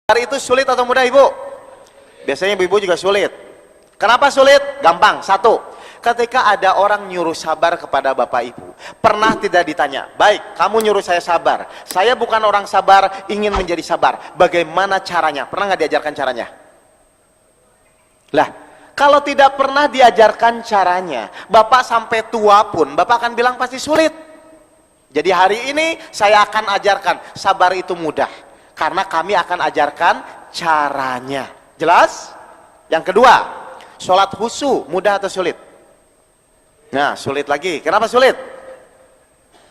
Hari itu sulit atau mudah ibu? Biasanya ibu juga sulit. Kenapa sulit? Gampang. Satu, ketika ada orang nyuruh sabar kepada bapak ibu, pernah tidak ditanya, baik kamu nyuruh saya sabar, saya bukan orang sabar, ingin menjadi sabar, bagaimana caranya? Pernah nggak diajarkan caranya? Lah, kalau tidak pernah diajarkan caranya, bapak sampai tua pun bapak akan bilang pasti sulit. Jadi hari ini saya akan ajarkan sabar itu mudah, karena kami akan ajarkan caranya. Jelas? Yang kedua, sholat khusyuk mudah atau sulit? Nah, sulit lagi. Kenapa sulit?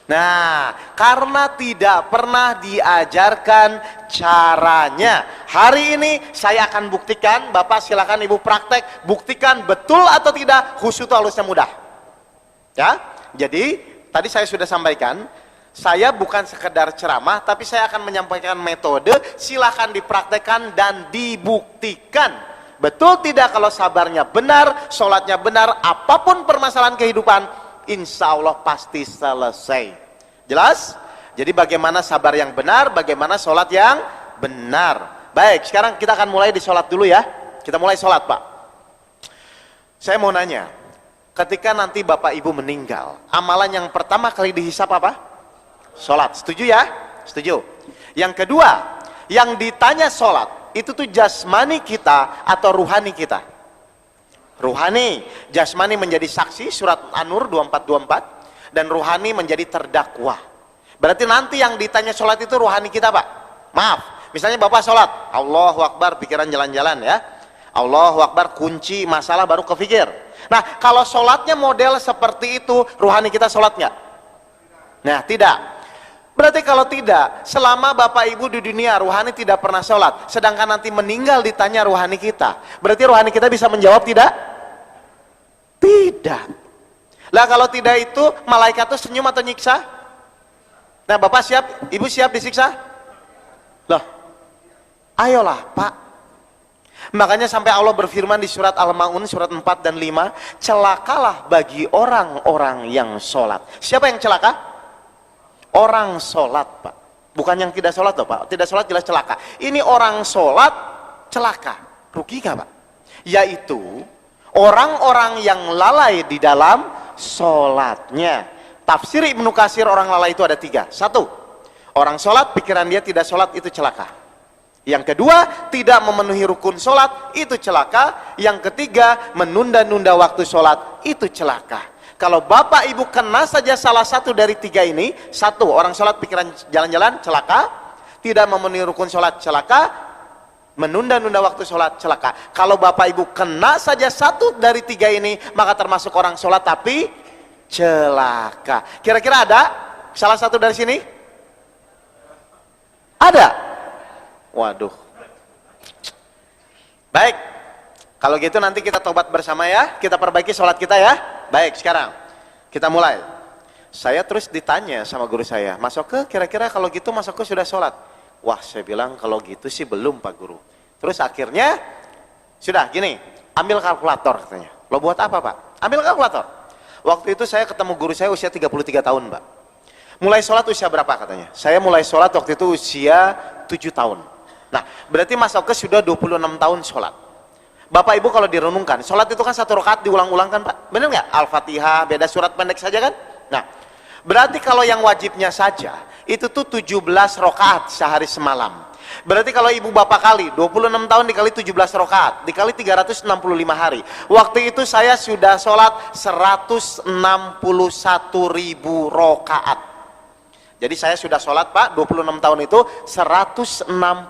Nah, karena tidak pernah diajarkan caranya. Hari ini saya akan buktikan. Bapak silakan ibu praktek, buktikan betul atau tidak khusyuk itu halusnya mudah. Ya, jadi tadi saya sudah sampaikan, saya bukan sekedar ceramah, tapi saya akan menyampaikan metode, silahkan dipraktekkan dan dibuktikan. Betul tidak kalau sabarnya benar, sholatnya benar, apapun permasalahan kehidupan, insya Allah pasti selesai. Jelas? Jadi bagaimana sabar yang benar, bagaimana sholat yang benar. Baik, sekarang kita akan mulai di sholat dulu ya. Kita mulai sholat, Pak. Saya mau nanya, ketika nanti bapak ibu meninggal, amalan yang pertama kali dihisap apa? Sholat. Setuju ya? Setuju. Yang kedua, yang ditanya sholat itu tuh jasmani kita atau ruhani kita? Ruhani. Jasmani menjadi saksi, surat An-Nur 2424, dan ruhani menjadi terdakwa. Berarti nanti yang ditanya sholat itu ruhani kita, Pak. Maaf, misalnya bapak sholat, Allahu Akbar, pikiran jalan-jalan ya, Allahu Akbar, kunci masalah baru kepikir. Nah, kalau sholatnya model seperti itu, ruhani kita sholat nggak? Nah, tidak. Berarti kalau tidak, selama bapak ibu di dunia ruhani tidak pernah sholat, sedangkan nanti meninggal ditanya ruhani kita, berarti ruhani kita bisa menjawab tidak? Tidak. Lah kalau tidak itu, malaikat itu senyum atau nyiksa? Nah, bapak siap, ibu siap disiksa? Loh, ayolah Pak. Makanya sampai Allah berfirman di surat Al-Ma'un surat 4 dan 5, celakalah bagi orang-orang yang sholat. Siapa yang celaka? Orang sholat, Pak. Bukan yang tidak sholat loh, Pak. Tidak sholat jelas celaka. Ini orang sholat celaka. Rugi gak, Pak? Yaitu orang-orang yang lalai di dalam sholatnya. Tafsir Ibnu Katsir orang lalai itu ada 3. 1, orang sholat pikiran dia tidak sholat, itu celaka. Yang kedua, tidak memenuhi rukun sholat, itu celaka. Yang ketiga, menunda-nunda waktu sholat, itu celaka. Kalau bapak ibu kena saja salah satu dari 3 ini, 1, orang sholat pikiran jalan-jalan, celaka. Tidak memenuhi rukun sholat, celaka. Menunda-nunda waktu sholat, celaka. Kalau bapak ibu kena saja 1 dari 3 ini, maka termasuk orang sholat tapi celaka. Kira-kira ada salah satu dari sini? Ada? Waduh. Baik, kalau gitu nanti kita tobat bersama ya, kita perbaiki sholat kita ya. Baik, sekarang kita mulai. Saya terus ditanya sama guru saya, Mas Oke, kira-kira kalau gitu Mas Oke sudah sholat? Wah, saya bilang kalau gitu sih belum Pak Guru. Terus akhirnya, sudah gini, ambil kalkulator katanya. Lo buat apa Pak? Ambil kalkulator. Waktu itu saya ketemu guru saya usia 33 tahun Pak. Mulai sholat usia berapa katanya? Saya mulai sholat waktu itu usia 7 tahun. Nah, berarti Mas Oke sudah 26 tahun sholat. Bapak ibu kalau direnungkan, sholat itu kan 1 rakaat diulang-ulang kan Pak? Bener nggak? Al-Fatihah, beda surat pendek saja kan? Nah, berarti kalau yang wajibnya saja, itu tuh 17 rakaat sehari semalam. Berarti kalau ibu bapak kali, 26 tahun dikali 17 rakaat, dikali 365 hari. Waktu itu saya sudah sholat 161.000 rakaat. Jadi saya sudah sholat Pak, 26 tahun itu 161.000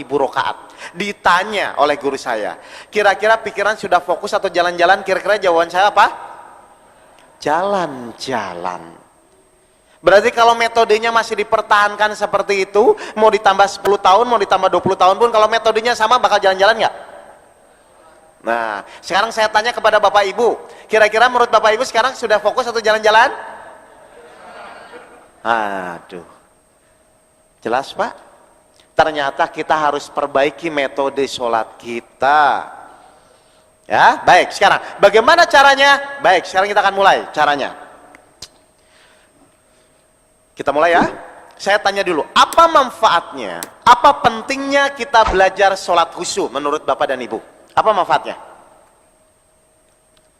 rakaat. Ditanya oleh guru saya, kira-kira pikiran sudah fokus atau jalan-jalan? Kira-kira jawaban saya apa? Jalan-jalan. Berarti kalau metodenya masih dipertahankan seperti itu, mau ditambah 10 tahun, mau ditambah 20 tahun pun, kalau metodenya sama bakal jalan-jalan nggak? Nah, sekarang saya tanya kepada bapak ibu, kira-kira menurut bapak ibu sekarang sudah fokus atau jalan-jalan? Aduh, jelas Pak? Ternyata kita harus perbaiki metode sholat kita. Ya, baik. Sekarang, bagaimana caranya? Baik, sekarang kita akan mulai caranya. Kita mulai ya. saya tanya dulu, apa manfaatnya, apa pentingnya kita belajar sholat khusyuk menurut Bapak dan Ibu? Apa manfaatnya?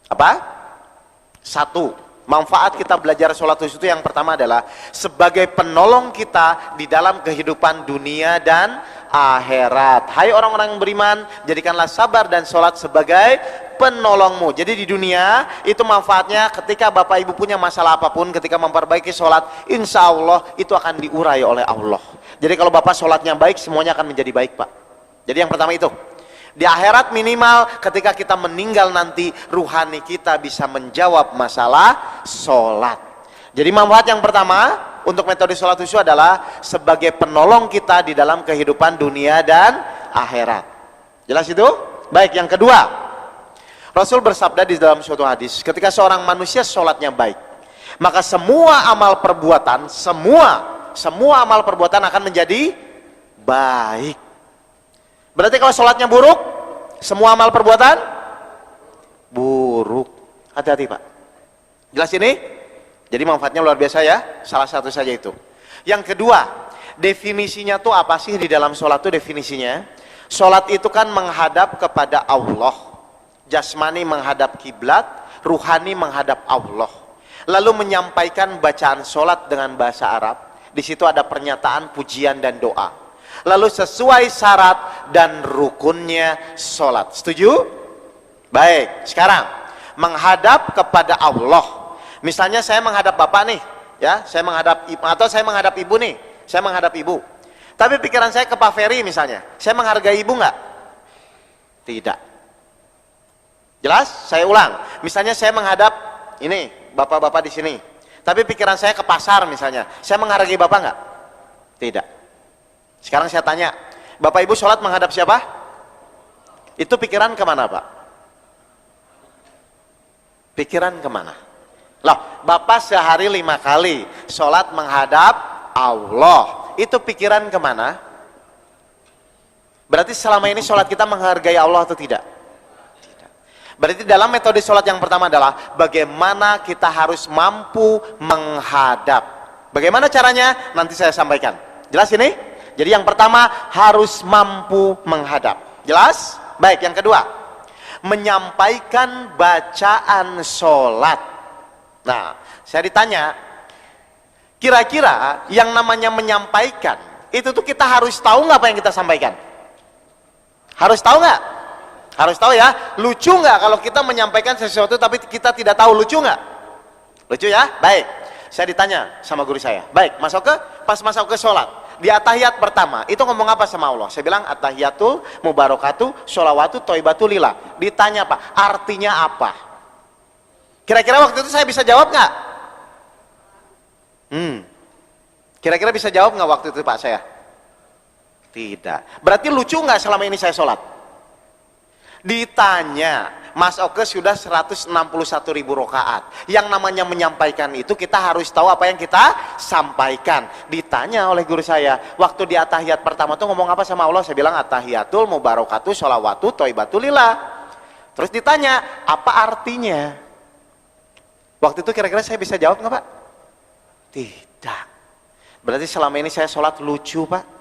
Apa? Satu, manfaat kita belajar sholat khusyuk itu yang pertama adalah sebagai penolong kita di dalam kehidupan dunia dan akhirat. Hai orang-orang yang beriman, jadikanlah sabar dan sholat sebagai penolongmu. Jadi di dunia itu manfaatnya ketika Bapak Ibu punya masalah apapun, ketika memperbaiki sholat, insya Allah itu akan diurai oleh Allah. Jadi kalau Bapak sholatnya baik, semuanya akan menjadi baik, Pak. Jadi yang pertama itu. Di akhirat minimal ketika kita meninggal nanti, ruhani kita bisa menjawab masalah sholat. Jadi manfaat yang pertama untuk metode sholat khusyuk adalah sebagai penolong kita di dalam kehidupan dunia dan akhirat. Jelas itu? Baik, yang kedua, Rasul bersabda di dalam suatu hadis, ketika seorang manusia sholatnya baik, maka semua amal perbuatan, semua amal perbuatan akan menjadi baik. Berarti kalau sholatnya buruk, semua amal perbuatan buruk. Hati-hati, Pak. Jelas ini? Jadi manfaatnya luar biasa ya. Salah satu saja itu. Yang kedua, definisinya tuh apa sih di dalam sholat tuh definisinya? Sholat itu kan menghadap kepada Allah. Jasmani menghadap kiblat, ruhani menghadap Allah. Lalu menyampaikan bacaan sholat dengan bahasa Arab. Di situ ada pernyataan, pujian dan doa. Lalu sesuai syarat dan rukunnya sholat. Setuju? Baik, sekarang menghadap kepada Allah. Misalnya saya menghadap Bapak nih, ya, saya menghadap atau saya menghadap Ibu nih, saya menghadap Ibu. Tapi pikiran saya ke Pak Ferry misalnya, saya menghargai Ibu nggak? Tidak. Jelas? Saya ulang. Misalnya saya menghadap ini Bapak-bapak di sini, tapi pikiran saya ke pasar misalnya, saya menghargai Bapak nggak? Tidak. Sekarang saya tanya, Bapak Ibu sholat menghadap siapa? Itu pikiran kemana, Pak? Pikiran kemana? Loh, Bapak sehari 5 kali sholat menghadap Allah. Itu pikiran kemana? Berarti selama ini sholat kita menghargai Allah atau tidak? Tidak. Berarti dalam metode sholat yang pertama adalah bagaimana kita harus mampu menghadap. Bagaimana caranya? Nanti saya sampaikan. Jelas ini? Jadi yang pertama harus mampu menghadap. Jelas? Baik, yang kedua, menyampaikan bacaan sholat. Nah, saya ditanya, kira-kira yang namanya menyampaikan, itu tuh kita harus tahu nggak apa yang kita sampaikan? Harus tahu nggak? Harus tahu ya. Lucu nggak kalau kita menyampaikan sesuatu tapi kita tidak tahu? Lucu nggak? Lucu ya? Baik, saya ditanya sama guru saya. Baik, pas masuk ke sholat. Di atahiyat pertama, itu ngomong apa sama Allah? Saya bilang, atahiyatul mubarakatuh, sholawatu, toibatu lillah. Ditanya Pak, artinya apa? Kira-kira waktu itu saya bisa jawab nggak? Kira-kira bisa jawab nggak waktu itu Pak saya? Tidak. Berarti lucu nggak selama ini saya sholat? Ditanya, Mas Oke sudah 161.000 rakaat. Yang namanya menyampaikan itu kita harus tahu apa yang kita sampaikan. Ditanya oleh guru saya, waktu di atahiyat pertama tuh ngomong apa sama Allah? Saya bilang atahiyatul mubarakatuh sholawatu toibatu lillah. Terus ditanya, apa artinya? Waktu itu kira-kira saya bisa jawab nggak Pak? Tidak. Berarti selama ini saya sholat lucu Pak.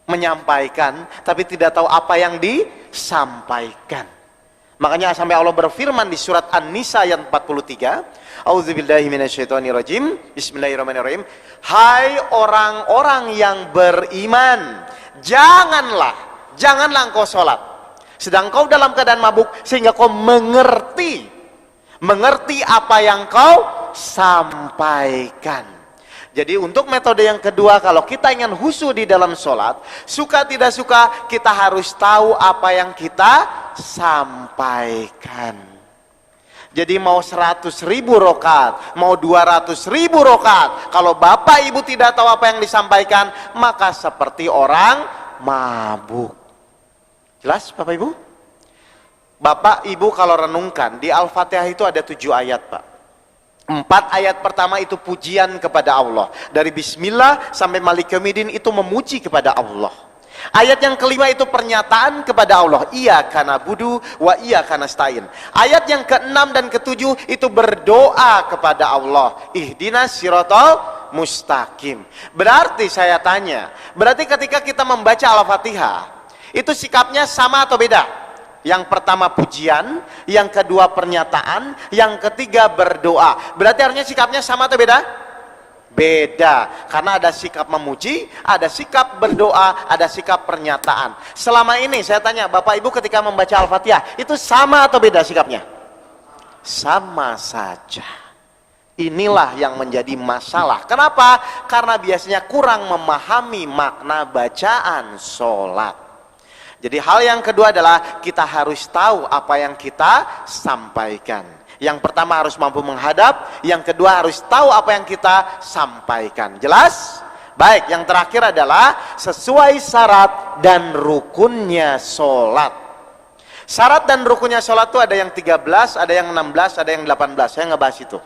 Menyampaikan tapi tidak tahu apa yang disampaikan. Makanya sampai Allah berfirman di surat An-Nisa ayat 43, A'udzubillahi minasyaitonirrajim, Bismillahirrahmanirrahim. Hai orang-orang yang beriman, janganlah engkau sholat sedang kau dalam keadaan mabuk sehingga kau mengerti apa yang kau sampaikan. Jadi untuk metode yang kedua, kalau kita ingin khusyuk di dalam sholat, suka tidak suka, kita harus tahu apa yang kita sampaikan. Jadi mau 100.000 rakaat, mau 200.000 rakaat, kalau Bapak Ibu tidak tahu apa yang disampaikan, maka seperti orang mabuk. Jelas Bapak Ibu? Bapak Ibu kalau renungkan, di Al-Fatihah itu ada 7 ayat Pak. 4 ayat pertama itu pujian kepada Allah. Dari Bismillah sampai Malik Yaumiddin itu memuji kepada Allah. Ayat yang kelima itu pernyataan kepada Allah. Iyyaka na'budu wa iyyaka nasta'in. Ayat yang ke-6 dan ke-7 itu berdoa kepada Allah. Ihdinas siratal mustaqim. Berarti saya tanya, berarti ketika kita membaca Al-Fatihah, itu sikapnya sama atau beda? Yang pertama pujian, yang kedua pernyataan, yang ketiga berdoa. Berarti harusnya sikapnya sama atau beda? Beda, karena ada sikap memuji, ada sikap berdoa, ada sikap pernyataan. Selama ini saya tanya, Bapak Ibu ketika membaca Al-Fatihah, itu sama atau beda sikapnya? Sama saja. Inilah yang menjadi masalah. Kenapa? Karena biasanya kurang memahami makna bacaan sholat. Jadi hal yang kedua adalah kita harus tahu apa yang kita sampaikan. Yang pertama harus mampu menghadap, yang kedua harus tahu apa yang kita sampaikan. Jelas? Baik, yang terakhir adalah sesuai syarat dan rukunnya sholat. Syarat dan rukunnya sholat itu ada yang 13, ada yang 16, ada yang 18. Saya ngebahas itu.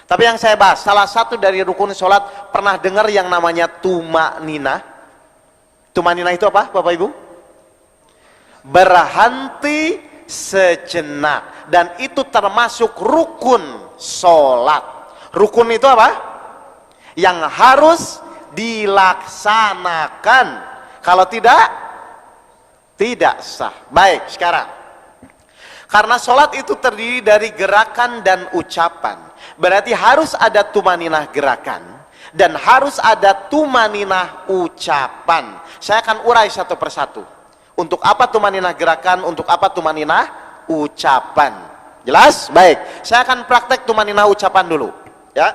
Tapi yang saya bahas, salah satu dari rukun sholat, pernah dengar yang namanya tumakninah? Tumakninah itu apa, Bapak Ibu? Berhenti sejenak. Dan itu termasuk rukun sholat. Rukun itu apa? Yang harus dilaksanakan. Kalau tidak, tidak sah. Baik, sekarang. Karena sholat itu terdiri dari gerakan dan ucapan. Berarti harus ada tumaninah gerakan dan harus ada tumaninah ucapan. Saya akan urai satu persatu. Untuk apa tumaninah gerakan, untuk apa tumaninah ucapan. Jelas? Baik. Saya akan praktek tumaninah ucapan dulu. Ya.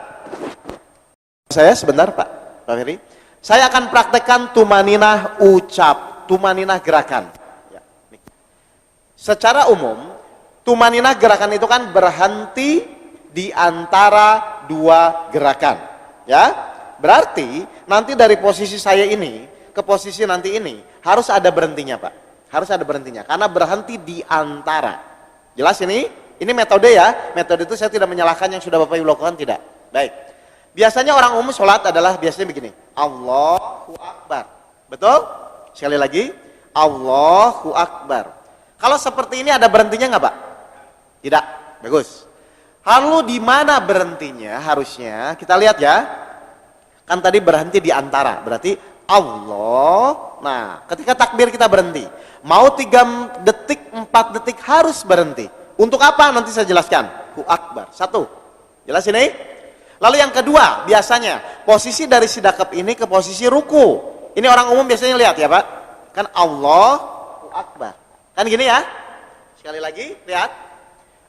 Saya sebentar Pak Ferry. Saya akan praktekkan tumaninah tumaninah gerakan. Ya. Secara umum, tumaninah gerakan itu kan berhenti di antara dua gerakan, ya. Berarti nanti dari posisi saya ini ke posisi nanti ini harus ada berhentinya, Pak. Harus ada berhentinya karena berhenti di antara. Jelas ini? Ini metode ya. Metode itu saya tidak menyalahkan yang sudah Bapak Ibu lakukan, tidak. Baik. Biasanya orang umum sholat adalah biasanya begini. Allahu Akbar. Betul? Sekali lagi. Allahu Akbar. Kalau seperti ini ada berhentinya nggak, Pak? Tidak. Bagus. Lalu di mana berhentinya? Harusnya kita lihat ya. Kan tadi berhenti di antara. Berarti Allah. Nah, ketika takbir kita berhenti. Mau 3 detik, 4 detik harus berhenti. Untuk apa? Nanti saya jelaskan. Allahu Akbar. 1. Jelas ini? Lalu yang kedua, biasanya posisi dari sidakap ini ke posisi ruku. Ini orang umum biasanya lihat ya, Pak. Kan Allahu Akbar. Kan gini ya? Sekali lagi, lihat.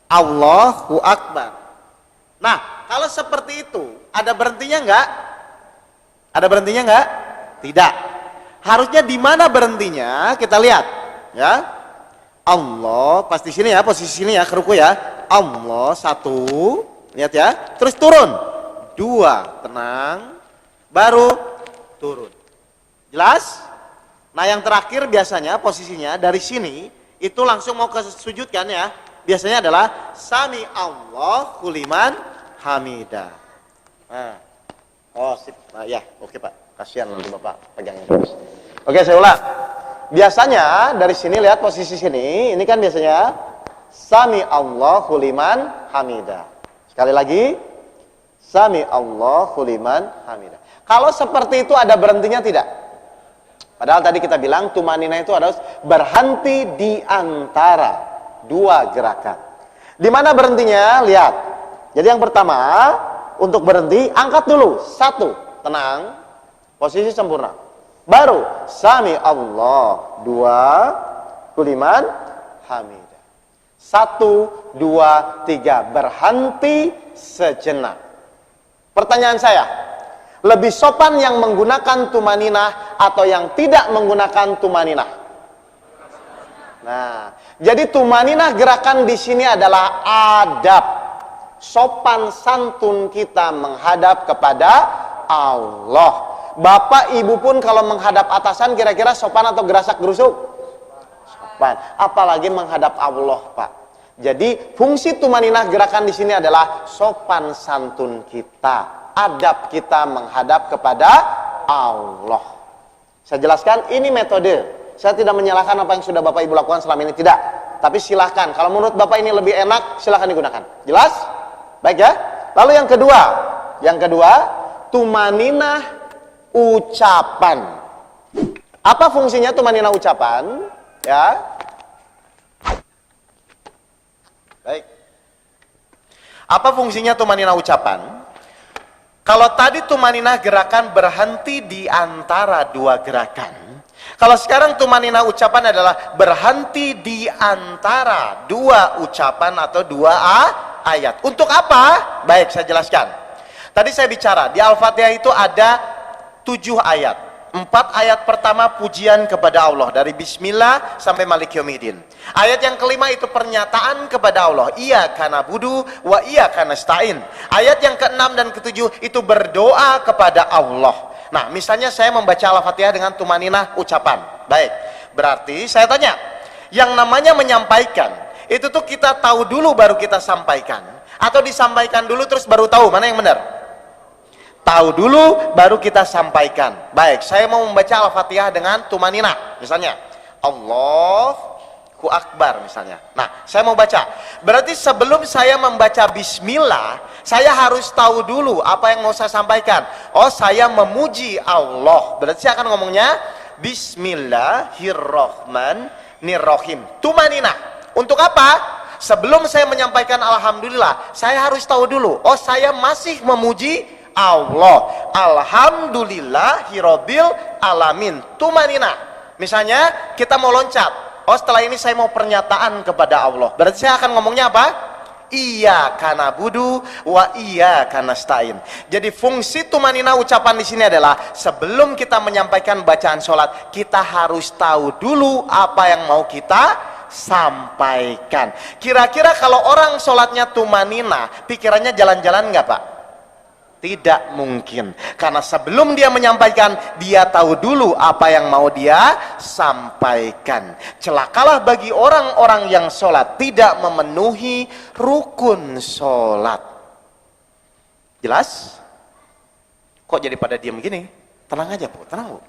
Allahu Akbar. Nah, kalau seperti itu, ada berhentinya enggak? Ada berhentinya enggak? Tidak. Harusnya di mana berhentinya? Kita lihat, ya. Allah, pas di sini ya, posisi sini ya, keruku ya. Allah, 1, lihat ya. Terus turun. 2, tenang. Baru turun. Jelas? Nah, yang terakhir biasanya posisinya dari sini itu langsung mau ke sujud kan ya. Biasanya adalah Sami Allahu liman hamidah. Nah. Oh, sip. Nah, ya, oke Pak. Kasihan nanti Bapak pegangnya terus. Oke, saya ulang. Biasanya dari sini lihat posisi sini, ini kan biasanya Sami Allahu liman hamidah. Sekali lagi, Sami Allahu liman hamidah. Kalau seperti itu ada berhentinya tidak? Padahal tadi kita bilang tumanina itu harus berhenti di antara dua gerakan. Di mana berhentinya? Lihat. Jadi yang pertama, untuk berhenti, angkat dulu. 1, tenang. Posisi sempurna. Baru, Sami Allah. 2, kuliman, hamidah. 1, 2, 3. Berhenti sejenak. Pertanyaan saya, lebih sopan yang menggunakan tumaninah atau yang tidak menggunakan tumaninah? Nah, jadi tumaninah gerakan di sini adalah adab, sopan santun kita menghadap kepada Allah. Bapak ibu pun kalau menghadap atasan kira-kira sopan atau gerasak gerusuk? Sopan. Apalagi menghadap Allah, Pak. Jadi fungsi tumaninah gerakan di sini adalah sopan santun kita, adab kita menghadap kepada Allah. Saya jelaskan, ini metode. Saya tidak menyalahkan apa yang sudah Bapak Ibu lakukan selama ini, tidak. Tapi silahkan, kalau menurut Bapak ini lebih enak, silahkan digunakan. Jelas? Baik ya? Lalu yang kedua, tumaninah ucapan. Apa fungsinya tumaninah ucapan? Ya. Baik. Apa fungsinya tumaninah ucapan? Kalau tadi tumaninah gerakan berhenti di antara dua gerakan. Kalau sekarang tumaninah ucapan adalah berhenti di antara dua ucapan atau dua ayat. Untuk apa? Baik, saya jelaskan. Tadi saya bicara, di Al-Fatihah itu ada 7 ayat. 4 ayat pertama pujian kepada Allah, dari Bismillah sampai Malik Yaumiddin. Ayat yang kelima itu pernyataan kepada Allah, Iyyaka na'budu wa iyyaka nasta'in. Ayat yang ke-6 dan ke-7 itu berdoa kepada Allah. Nah, misalnya saya membaca Al-Fatihah dengan tumaninah ucapan. Baik, berarti saya tanya, yang namanya menyampaikan itu tuh kita tahu dulu baru kita sampaikan, atau disampaikan dulu terus baru tahu mana yang benar? Tahu dulu baru kita sampaikan. Baik, saya mau membaca Al-Fatihah dengan tumaninah. Misalnya Allahu Akbar misalnya. Nah, saya mau baca. Berarti sebelum saya membaca Bismillah, saya harus tahu dulu apa yang mau saya sampaikan. Oh, saya memuji Allah. Berarti saya akan ngomongnya Bismillahirrahmanirrahim. Tumaninah. Untuk apa? Sebelum saya menyampaikan Alhamdulillah, saya harus tahu dulu. Oh, saya masih memuji Allah. Alhamdulillahirabbil alamin. Tumanina. Misalnya kita mau loncat. Oh, setelah ini saya mau pernyataan kepada Allah. Berarti saya akan ngomongnya apa? Iyyaka na'budu wa iyyaka nasta'in. Jadi fungsi tumanina ucapan di sini adalah sebelum kita menyampaikan bacaan sholat, kita harus tahu dulu apa yang mau kita sampaikan. Kira-kira kalau orang sholatnya tumanina, pikirannya jalan-jalan nggak, Pak? Tidak mungkin, karena sebelum dia menyampaikan, dia tahu dulu apa yang mau dia sampaikan. Celakalah bagi orang-orang yang sholat tidak memenuhi rukun sholat. Jelas? Kok jadi pada diam gini? Tenang aja, Bu, tenang, Bu.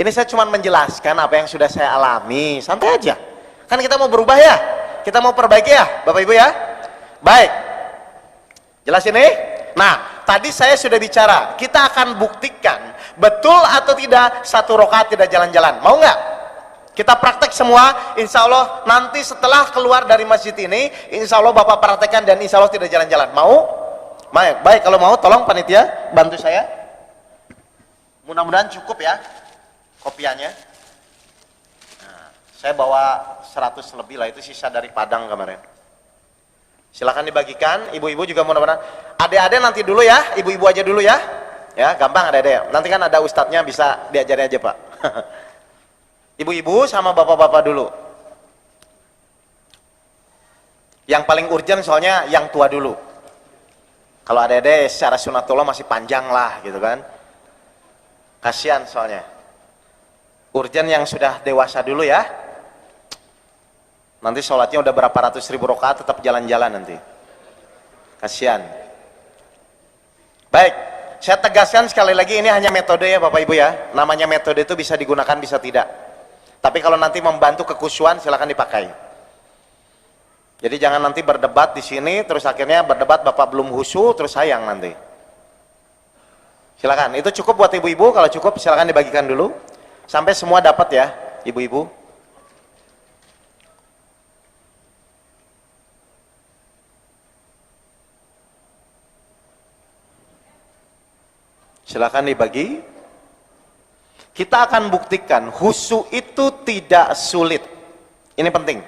Ini saya cuma menjelaskan apa yang sudah saya alami. Santai aja, kan kita mau berubah ya, kita mau perbaiki ya, Bapak Ibu ya. Baik, jelas ini? Nah, tadi saya sudah bicara, kita akan buktikan betul atau tidak satu rakaat tidak jalan-jalan. Mau nggak? Kita praktek semua, insya Allah nanti setelah keluar dari masjid ini, insya Allah Bapak praktekkan dan insya Allah tidak jalan-jalan. Mau? Baik, baik, kalau mau tolong panitia bantu saya. Mudah-mudahan cukup ya kopiannya. Nah, saya bawa 100 lebih lah, itu sisa dari Padang kemarin. Silakan dibagikan, ibu-ibu juga mudah-mudahan. Adik-adik nanti dulu ya, ibu-ibu aja dulu ya. Ya, gampang adik-adik. Nanti kan ada ustadznya, bisa diajarin aja, Pak. Ibu-ibu sama bapak-bapak dulu. Yang paling urgent soalnya yang tua dulu. Kalau adik-adik secara sunatullah masih panjang lah gitu kan. Kasihan soalnya. Urgent yang sudah dewasa dulu ya. Nanti sholatnya udah berapa ratus ribu rakaat tetap jalan-jalan nanti. Kasihan. Baik, saya tegaskan sekali lagi, ini hanya metode ya Bapak Ibu ya. Namanya metode itu bisa digunakan bisa tidak. Tapi kalau nanti membantu kekhusyuan silakan dipakai. Jadi jangan nanti berdebat di sini terus akhirnya berdebat Bapak belum khusyuk terus sayang nanti. Silakan. Itu cukup buat ibu-ibu, kalau cukup silakan dibagikan dulu sampai semua dapat ya, ibu-ibu. Silakan dibagi. Kita akan buktikan khusyuk itu tidak sulit. Ini penting.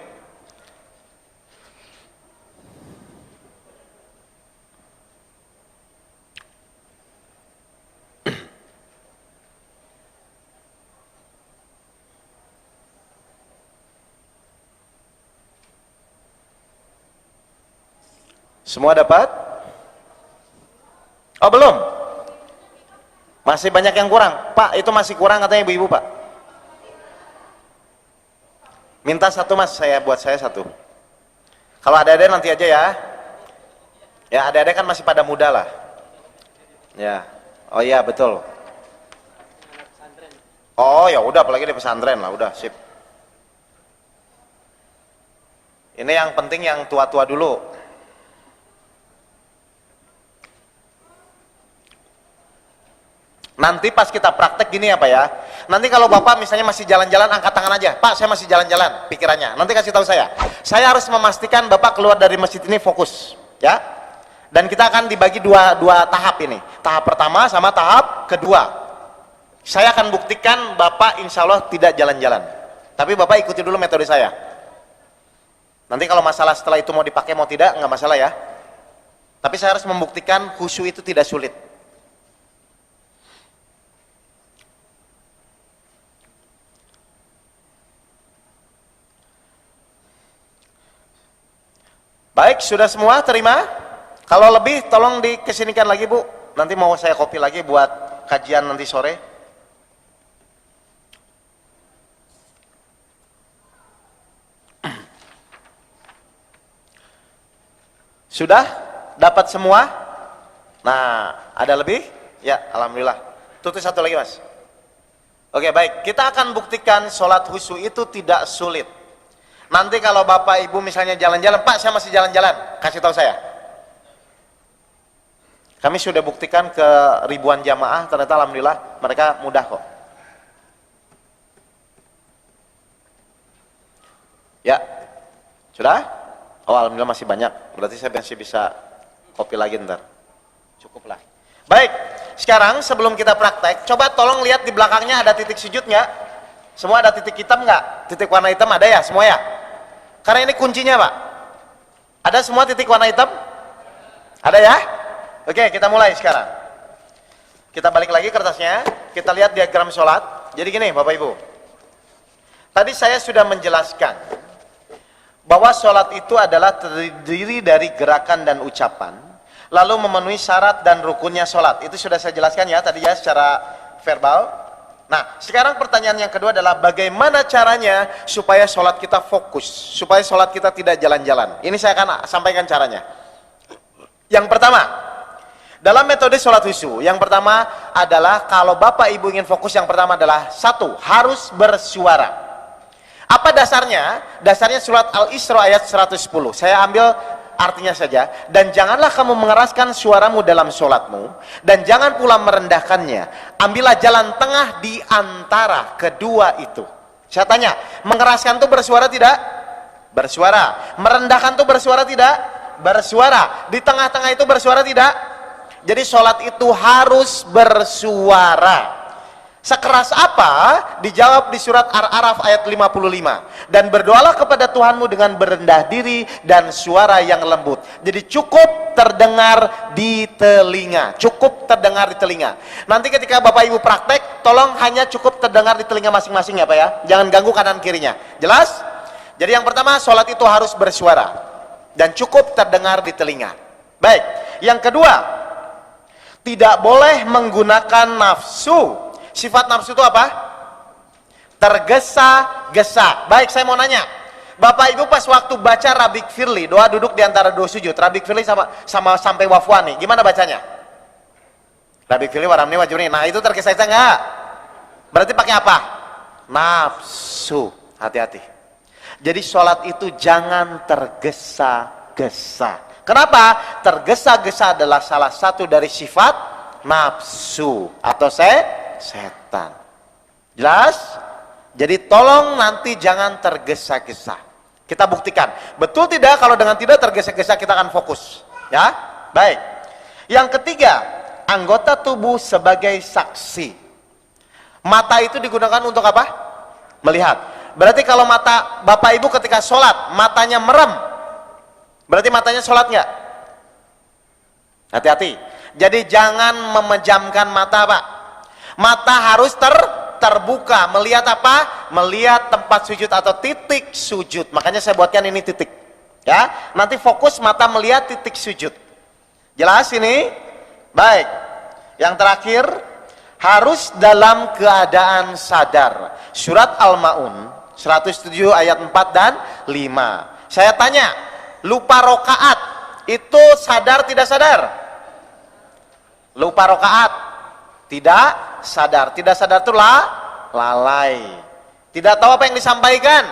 Semua dapat? Oh, belum? Masih banyak yang kurang, Pak. Itu masih kurang katanya ibu-ibu, Pak. Minta satu Mas, buat saya satu. Kalau ada-ada nanti aja ya. Ya, ada-ada kan masih pada muda lah. Ya. Oh iya, betul. Oh ya udah, apalagi di pesantren lah, udah sip. Ini yang penting yang tua-tua dulu. Nanti pas kita praktek gini ya Pak ya. Nanti kalau Bapak misalnya masih jalan-jalan, angkat tangan aja. Pak, saya masih jalan-jalan pikirannya. Nanti kasih tahu saya. Saya harus memastikan Bapak keluar dari masjid ini fokus, ya. Dan kita akan dibagi dua tahap ini. Tahap pertama sama tahap kedua. Saya akan buktikan Bapak insya Allah tidak jalan-jalan. Tapi Bapak ikuti dulu metode saya. Nanti kalau masalah setelah itu mau dipakai mau tidak, nggak masalah ya. Tapi saya harus membuktikan khusyuk itu tidak sulit. Baik, sudah semua terima? Kalau lebih tolong dikesinikan lagi Bu. Nanti mau saya copy lagi buat kajian nanti sore. Sudah? Dapat semua? Nah, ada lebih? Ya, alhamdulillah. Tutup satu lagi Mas. Oke, baik. Kita akan buktikan sholat khusyuk itu tidak sulit. Nanti kalau Bapak Ibu misalnya jalan-jalan, Pak saya masih jalan-jalan, kasih tahu saya. Kami sudah buktikan ke ribuan jamaah, ternyata alhamdulillah mereka mudah kok. Ya, sudah? Oh alhamdulillah masih banyak, berarti saya masih bisa copy lagi ntar. Cukuplah. Baik, sekarang sebelum kita praktek, coba tolong lihat di belakangnya ada titik sujud nggak? Semua ada titik hitam nggak? Titik warna hitam ada ya semua ya? Karena ini kuncinya Pak. Ada semua titik warna hitam? Ada ya? Oke, kita mulai sekarang. Kita balik lagi kertasnya. Kita lihat diagram sholat. Jadi gini Bapak Ibu. Tadi saya sudah menjelaskan bahwa sholat itu adalah terdiri dari gerakan dan ucapan. Lalu memenuhi syarat dan rukunnya sholat. Itu sudah saya jelaskan ya tadi ya secara verbal. Nah, sekarang pertanyaan yang kedua adalah bagaimana caranya supaya sholat kita fokus, supaya sholat kita tidak jalan-jalan. Ini saya akan sampaikan caranya. Yang pertama, dalam metode sholat khusyuk, yang pertama adalah kalau Bapak Ibu ingin fokus, yang pertama adalah satu, harus bersuara. Apa dasarnya? Dasarnya surat Al-Isra ayat 110. Saya ambil artinya saja. Dan janganlah kamu mengeraskan suaramu dalam sholatmu, dan jangan pula merendahkannya. Ambillah jalan tengah di antara kedua itu. Saya tanya, mengeraskan itu bersuara tidak? Bersuara. Merendahkan itu bersuara tidak? Bersuara. Di tengah-tengah itu bersuara tidak? Jadi sholat itu harus bersuara. Sekeras apa? Dijawab di surat Ar-Araf ayat 55. Dan berdoalah kepada Tuhanmu dengan berendah diri dan suara yang lembut. Jadi cukup terdengar di telinga. Cukup terdengar di telinga. Nanti ketika Bapak Ibu praktek, tolong hanya cukup terdengar di telinga masing-masing ya Pak ya. Jangan ganggu kanan kirinya. Jelas? Jadi yang pertama, sholat itu harus bersuara. Dan cukup terdengar di telinga. Baik. Yang kedua, tidak boleh menggunakan nafsu. Sifat nafsu itu apa? Tergesa-gesa. Baik, saya mau nanya. Bapak Ibu pas waktu baca Rabbik Firli, doa duduk di antara dua sujud. Rabbik Firli sama sampai wafwani. Gimana bacanya? Rabbik Firli waramni wajurni. Nah, itu tergesa-gesa enggak? Berarti pakai apa? Nafsu. Hati-hati. Jadi sholat itu jangan tergesa-gesa. Kenapa? Tergesa-gesa adalah salah satu dari sifat nafsu atau setan. Jelas? Jadi tolong nanti jangan tergesa-gesa. Kita buktikan. Betul tidak kalau dengan tidak tergesa-gesa kita akan fokus. Ya? Baik. Yang ketiga, anggota tubuh sebagai saksi. Mata itu digunakan untuk apa? Melihat. Berarti kalau mata Bapak Ibu ketika sholat, matanya merem, berarti matanya sholat nggak? Hati-hati. Jadi jangan memejamkan mata Pak. Mata harus terbuka. Melihat apa? Melihat tempat sujud atau titik sujud. Makanya saya buatkan ini titik. Ya, nanti fokus mata melihat titik sujud. Jelas ini? Baik. Yang terakhir, harus dalam keadaan sadar. Surat Al-Maun 107 ayat 4 dan 5. Saya tanya, lupa rokaat itu sadar tidak sadar? Lupa rokaat tidak sadar. Tidak sadar itu lalai. Tidak tahu apa yang disampaikan.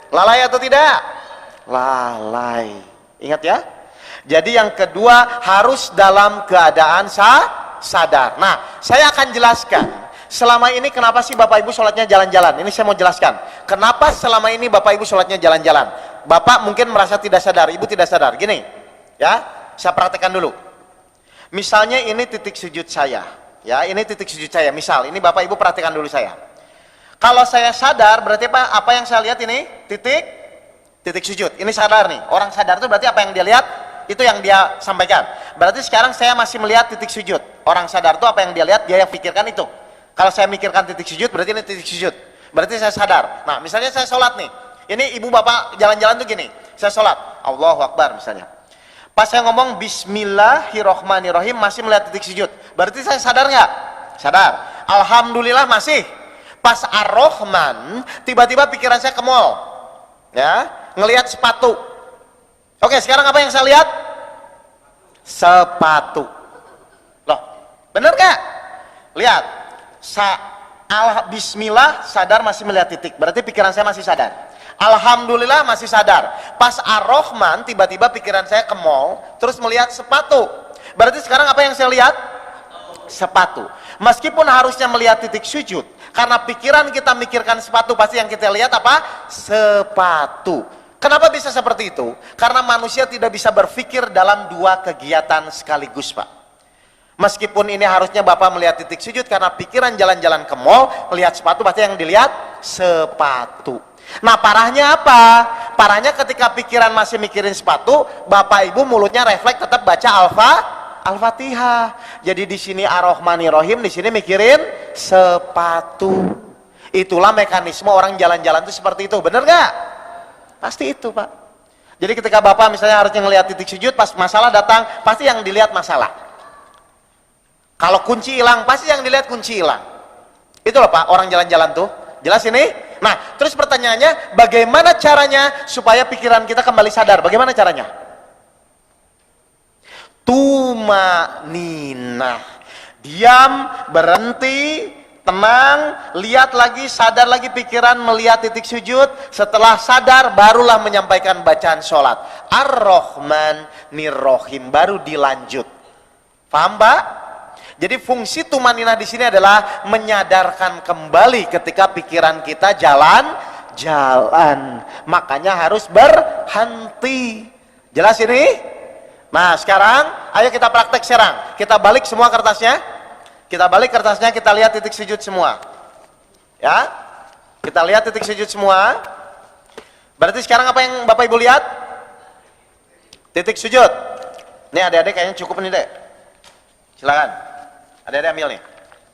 Lalai atau tidak? Lalai. Ingat ya. Jadi yang kedua harus dalam keadaan Sadar. Nah, saya akan jelaskan selama ini kenapa sih Bapak Ibu sholatnya jalan-jalan. Ini saya mau jelaskan kenapa selama ini Bapak Ibu sholatnya jalan-jalan. Bapak mungkin merasa tidak sadar, Ibu tidak sadar. Gini ya, saya praktekkan dulu. Misalnya ini titik sujud saya, ya, ini titik sujud saya. Misal, ini Bapak Ibu perhatikan dulu saya. Kalau saya sadar, berarti apa yang saya lihat ini? Titik sujud. Ini sadar nih. Orang sadar itu berarti apa yang dia lihat, itu yang dia sampaikan. Berarti sekarang saya masih melihat titik sujud. Orang sadar itu apa yang dia lihat, dia yang pikirkan itu. Kalau saya mikirkan titik sujud, berarti ini titik sujud. Berarti saya sadar. Nah, misalnya saya sholat nih. Ini ibu bapak jalan-jalan tuh gini. Saya sholat, Allahu Akbar misalnya. Pas saya ngomong Bismillahirrohmanirrohim, masih melihat titik sujud. Berarti saya sadar nggak? Sadar. Alhamdulillah masih. Pas Ar-Rahman, tiba-tiba pikiran saya ke mall, ya, ngelihat sepatu. Oke, sekarang apa yang saya lihat? Sepatu. Loh, bener nggak? Lihat, Bismillah, sadar masih melihat titik. Berarti pikiran saya masih sadar. Alhamdulillah masih sadar. Pas Ar-Rahman, tiba-tiba pikiran saya ke mall, terus melihat sepatu. Berarti sekarang apa yang saya lihat? Sepatu. Meskipun harusnya melihat titik sujud, karena pikiran kita mikirkan sepatu, pasti yang kita lihat apa? Sepatu. Kenapa bisa seperti itu? Karena manusia tidak bisa berpikir dalam dua kegiatan sekaligus, Pak. Meskipun ini harusnya Bapak melihat titik sujud, karena pikiran jalan-jalan ke mall, melihat sepatu, pasti yang dilihat sepatu. Nah, parahnya apa? Parahnya ketika pikiran masih mikirin sepatu, Bapak Ibu mulutnya refleks tetap baca Al-Fatihah. Jadi di sini Ar-Rahmanir-Rahim, di sini mikirin sepatu. Itulah mekanisme orang jalan-jalan itu seperti itu. Bener nggak? Pasti itu, Pak. Jadi ketika Bapak misalnya harusnya ngelihat titik sujud, pas masalah datang, pasti yang dilihat masalah. Kalau kunci hilang, pasti yang dilihat kunci hilang. Itu loh, Pak, orang jalan-jalan tuh. Jelas ini? Nah, terus pertanyaannya, bagaimana caranya supaya pikiran kita kembali sadar? Bagaimana caranya? Tumaninah. Diam, berhenti, tenang, lihat lagi, sadar lagi pikiran, melihat titik sujud. Setelah sadar, barulah menyampaikan bacaan sholat. Ar-Rahmanir-Rahim, baru dilanjut. Paham, Pak? Jadi fungsi tumaninah di sini adalah menyadarkan kembali ketika pikiran kita jalan-jalan. Makanya harus berhenti. Jelas ini? Nah, sekarang ayo kita praktek sekarang. Kita balik semua kertasnya. Kita balik kertasnya, kita lihat titik sujud semua. Ya? Kita lihat titik sujud semua. Berarti sekarang apa yang Bapak Ibu lihat? Titik sujud. Nih adik-adik kayaknya cukup nih, Dek. Silakan. Adik-adik ambil nih,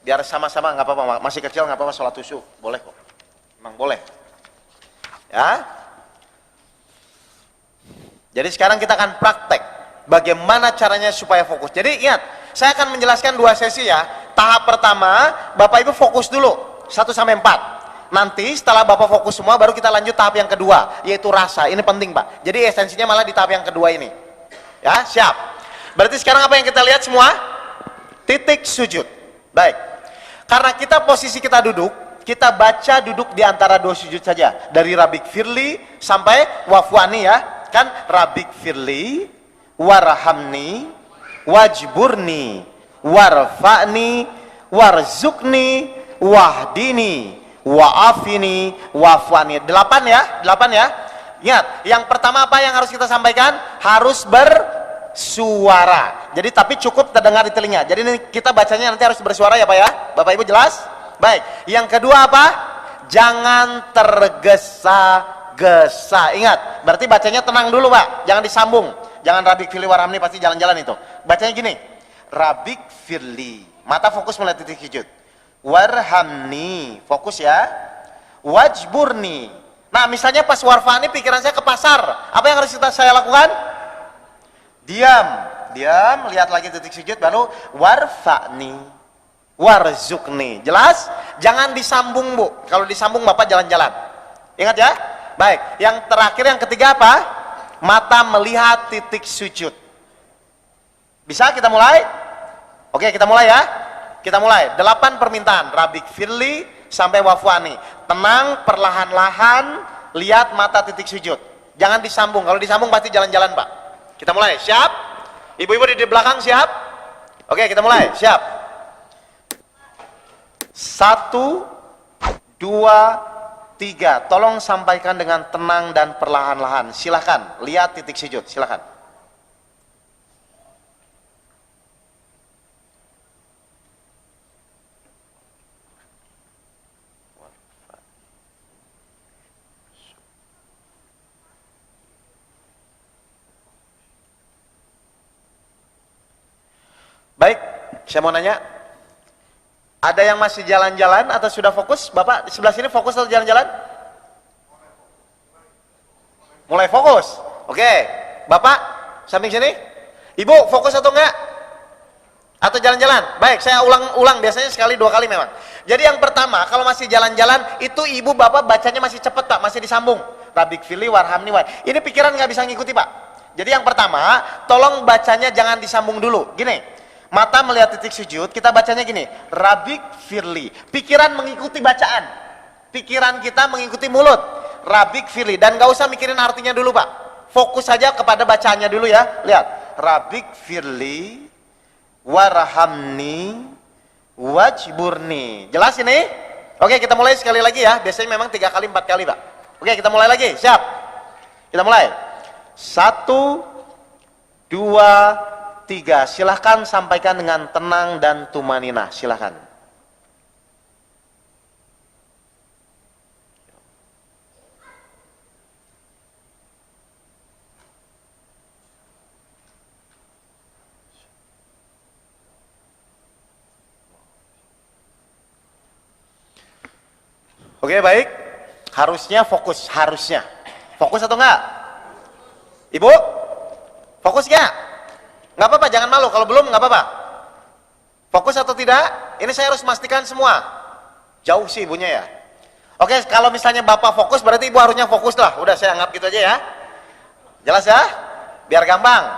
biar sama-sama, nggak apa-apa, masih kecil nggak apa-apa, sholat khusyuk, boleh kok, memang boleh. Ya. Jadi sekarang kita akan praktek bagaimana caranya supaya fokus. Jadi ingat, saya akan menjelaskan 2 sesi ya. Tahap pertama, Bapak Ibu fokus dulu 1 sampai 4. Nanti setelah Bapak fokus semua, baru kita lanjut tahap yang kedua, yaitu rasa. Ini penting, Pak. Jadi esensinya malah di tahap yang kedua ini. Ya, siap. Berarti sekarang apa yang kita lihat semua? Titik sujud. Baik. Karena posisi kita duduk, kita baca duduk di antara 2 sujud saja. Dari Rabbik Firli sampai Wafwani ya. Kan Rabbik Firli, Warhamni, Wajburni, Warfa'ni, Warzukni, Wahdini, Wa'afini, Wafwani. 8 ya, 8 ya. Ingat, yang pertama apa yang harus kita sampaikan? Harus bersuara. Jadi tapi cukup terdengar di telinga. Jadi ini kita bacanya nanti harus bersuara ya Pak ya. Bapak Ibu jelas? Baik. Yang kedua apa? Jangan tergesa-gesa. Ingat, berarti bacanya tenang dulu Pak. Jangan disambung. Jangan Rabbik Firli Warhamni, pasti jalan-jalan itu. Bacanya gini. Rabbik Firli. Mata fokus melihat titik sujud. Warhamni. Fokus ya. Wajburni. Nah, misalnya pas warfani pikiran saya ke pasar. Apa yang harus saya lakukan? Diam, lihat lagi titik sujud, baru warfa'ni, warzukni. Jelas? Jangan disambung, Bu. Kalau disambung Bapak jalan-jalan. Ingat ya? Baik. Yang terakhir, yang ketiga apa? Mata melihat titik sujud. Bisa kita mulai? Oke, kita mulai ya. Kita mulai. 8 permintaan. Rabbik Firli sampai Wafwani. Tenang, perlahan-lahan, lihat mata titik sujud. Jangan disambung. Kalau disambung pasti jalan-jalan, Pak. Kita mulai, siap? Ibu-ibu di belakang siap? Oke, kita mulai, siap? 1, 2, 3. Tolong sampaikan dengan tenang dan perlahan-lahan. Silahkan, lihat titik sujud, silahkan. Baik, saya mau nanya, ada yang masih jalan-jalan atau sudah fokus? Bapak sebelah sini fokus atau jalan-jalan? Mulai fokus. Oke, Bapak samping sini. Ibu fokus atau enggak? Atau jalan-jalan? Baik, saya ulang-ulang, biasanya sekali 2 kali memang. Jadi yang pertama, kalau masih jalan-jalan, itu ibu bapak bacanya masih cepat Pak, masih disambung. Rabbik fili warhamni wa. Ini pikiran nggak bisa ngikuti Pak. Jadi yang pertama, tolong bacanya jangan disambung dulu. Gini. Mata melihat titik sujud, kita bacanya gini, Rabbik firli. Pikiran mengikuti bacaan. Pikiran kita mengikuti mulut. Rabbik firli. Dan gak usah mikirin artinya dulu Pak. Fokus saja kepada bacaannya dulu ya. Lihat. Rabbik firli warhamni wajburni. Jelas ini? Oke, kita mulai sekali lagi ya. Biasanya memang 3 kali 4 kali Pak. Oke, kita mulai lagi. Siap? Kita mulai. 1, 2, 3. Silahkan sampaikan dengan tenang dan tumaninah. Silahkan. Oke, baik. Harusnya fokus. Harusnya. Fokus atau enggak? Ibu? Fokus enggak? Nggak apa-apa, jangan malu. Kalau belum, nggak apa-apa. Fokus atau tidak? Ini saya harus memastikan semua. Jauh sih ibunya ya. Oke, kalau misalnya bapak fokus, berarti ibu harusnya fokus lah. Udah, saya anggap gitu aja ya. Jelas ya? Biar gampang.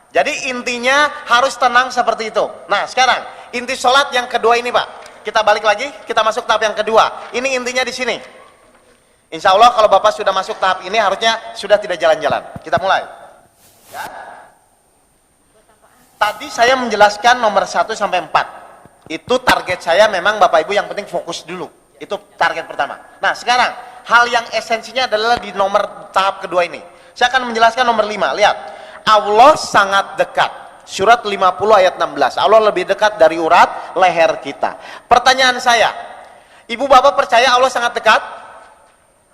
Jadi intinya harus tenang seperti itu. Nah, sekarang inti sholat yang kedua ini Pak. Kita balik lagi, kita masuk tahap yang kedua. Ini intinya di sini. Insya Allah kalau bapak sudah masuk tahap ini, harusnya sudah tidak jalan-jalan. Kita mulai. Ya. Tadi saya menjelaskan nomor 1 sampai 4. Itu target saya, memang Bapak Ibu yang penting fokus dulu. Itu target pertama. Nah, sekarang hal yang esensinya adalah di nomor tahap kedua ini. Saya akan menjelaskan nomor 5. Lihat. Allah sangat dekat. Surat 50 ayat 16. Allah lebih dekat dari urat leher kita. Pertanyaan saya, Ibu Bapak percaya Allah sangat dekat?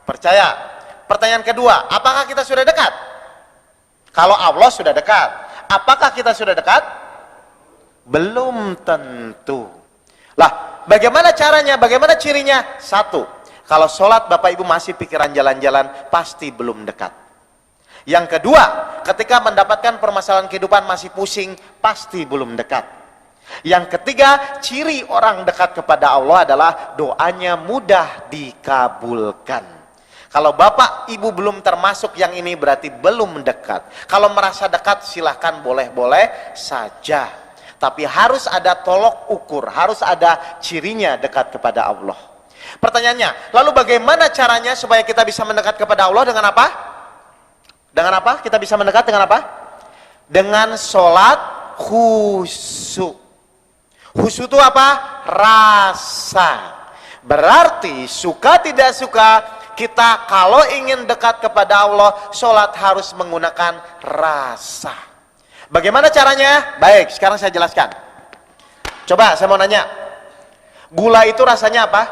Percaya. Pertanyaan kedua, apakah kita sudah dekat? Kalau Allah sudah dekat, apakah kita sudah dekat? Belum tentu. Lah, bagaimana caranya? Bagaimana cirinya? 1, kalau sholat Bapak Ibu masih pikiran jalan-jalan, pasti belum dekat. Yang kedua, ketika mendapatkan permasalahan kehidupan masih pusing, pasti belum dekat. Yang ketiga, ciri orang dekat kepada Allah adalah doanya mudah dikabulkan. Kalau Bapak Ibu belum termasuk yang ini, berarti belum dekat. Kalau merasa dekat, silahkan, boleh-boleh saja. Tapi harus ada tolok ukur, harus ada cirinya dekat kepada Allah. Pertanyaannya, lalu bagaimana caranya supaya kita bisa mendekat kepada Allah? Dengan apa? Dengan apa? Kita bisa mendekat dengan apa? Dengan sholat khusyuk. Khusyuk itu apa? Rasa. Berarti suka tidak suka, kita kalau ingin dekat kepada Allah, sholat harus menggunakan rasa. Bagaimana caranya? Baik, sekarang saya jelaskan. Coba saya mau nanya, gula itu rasanya apa?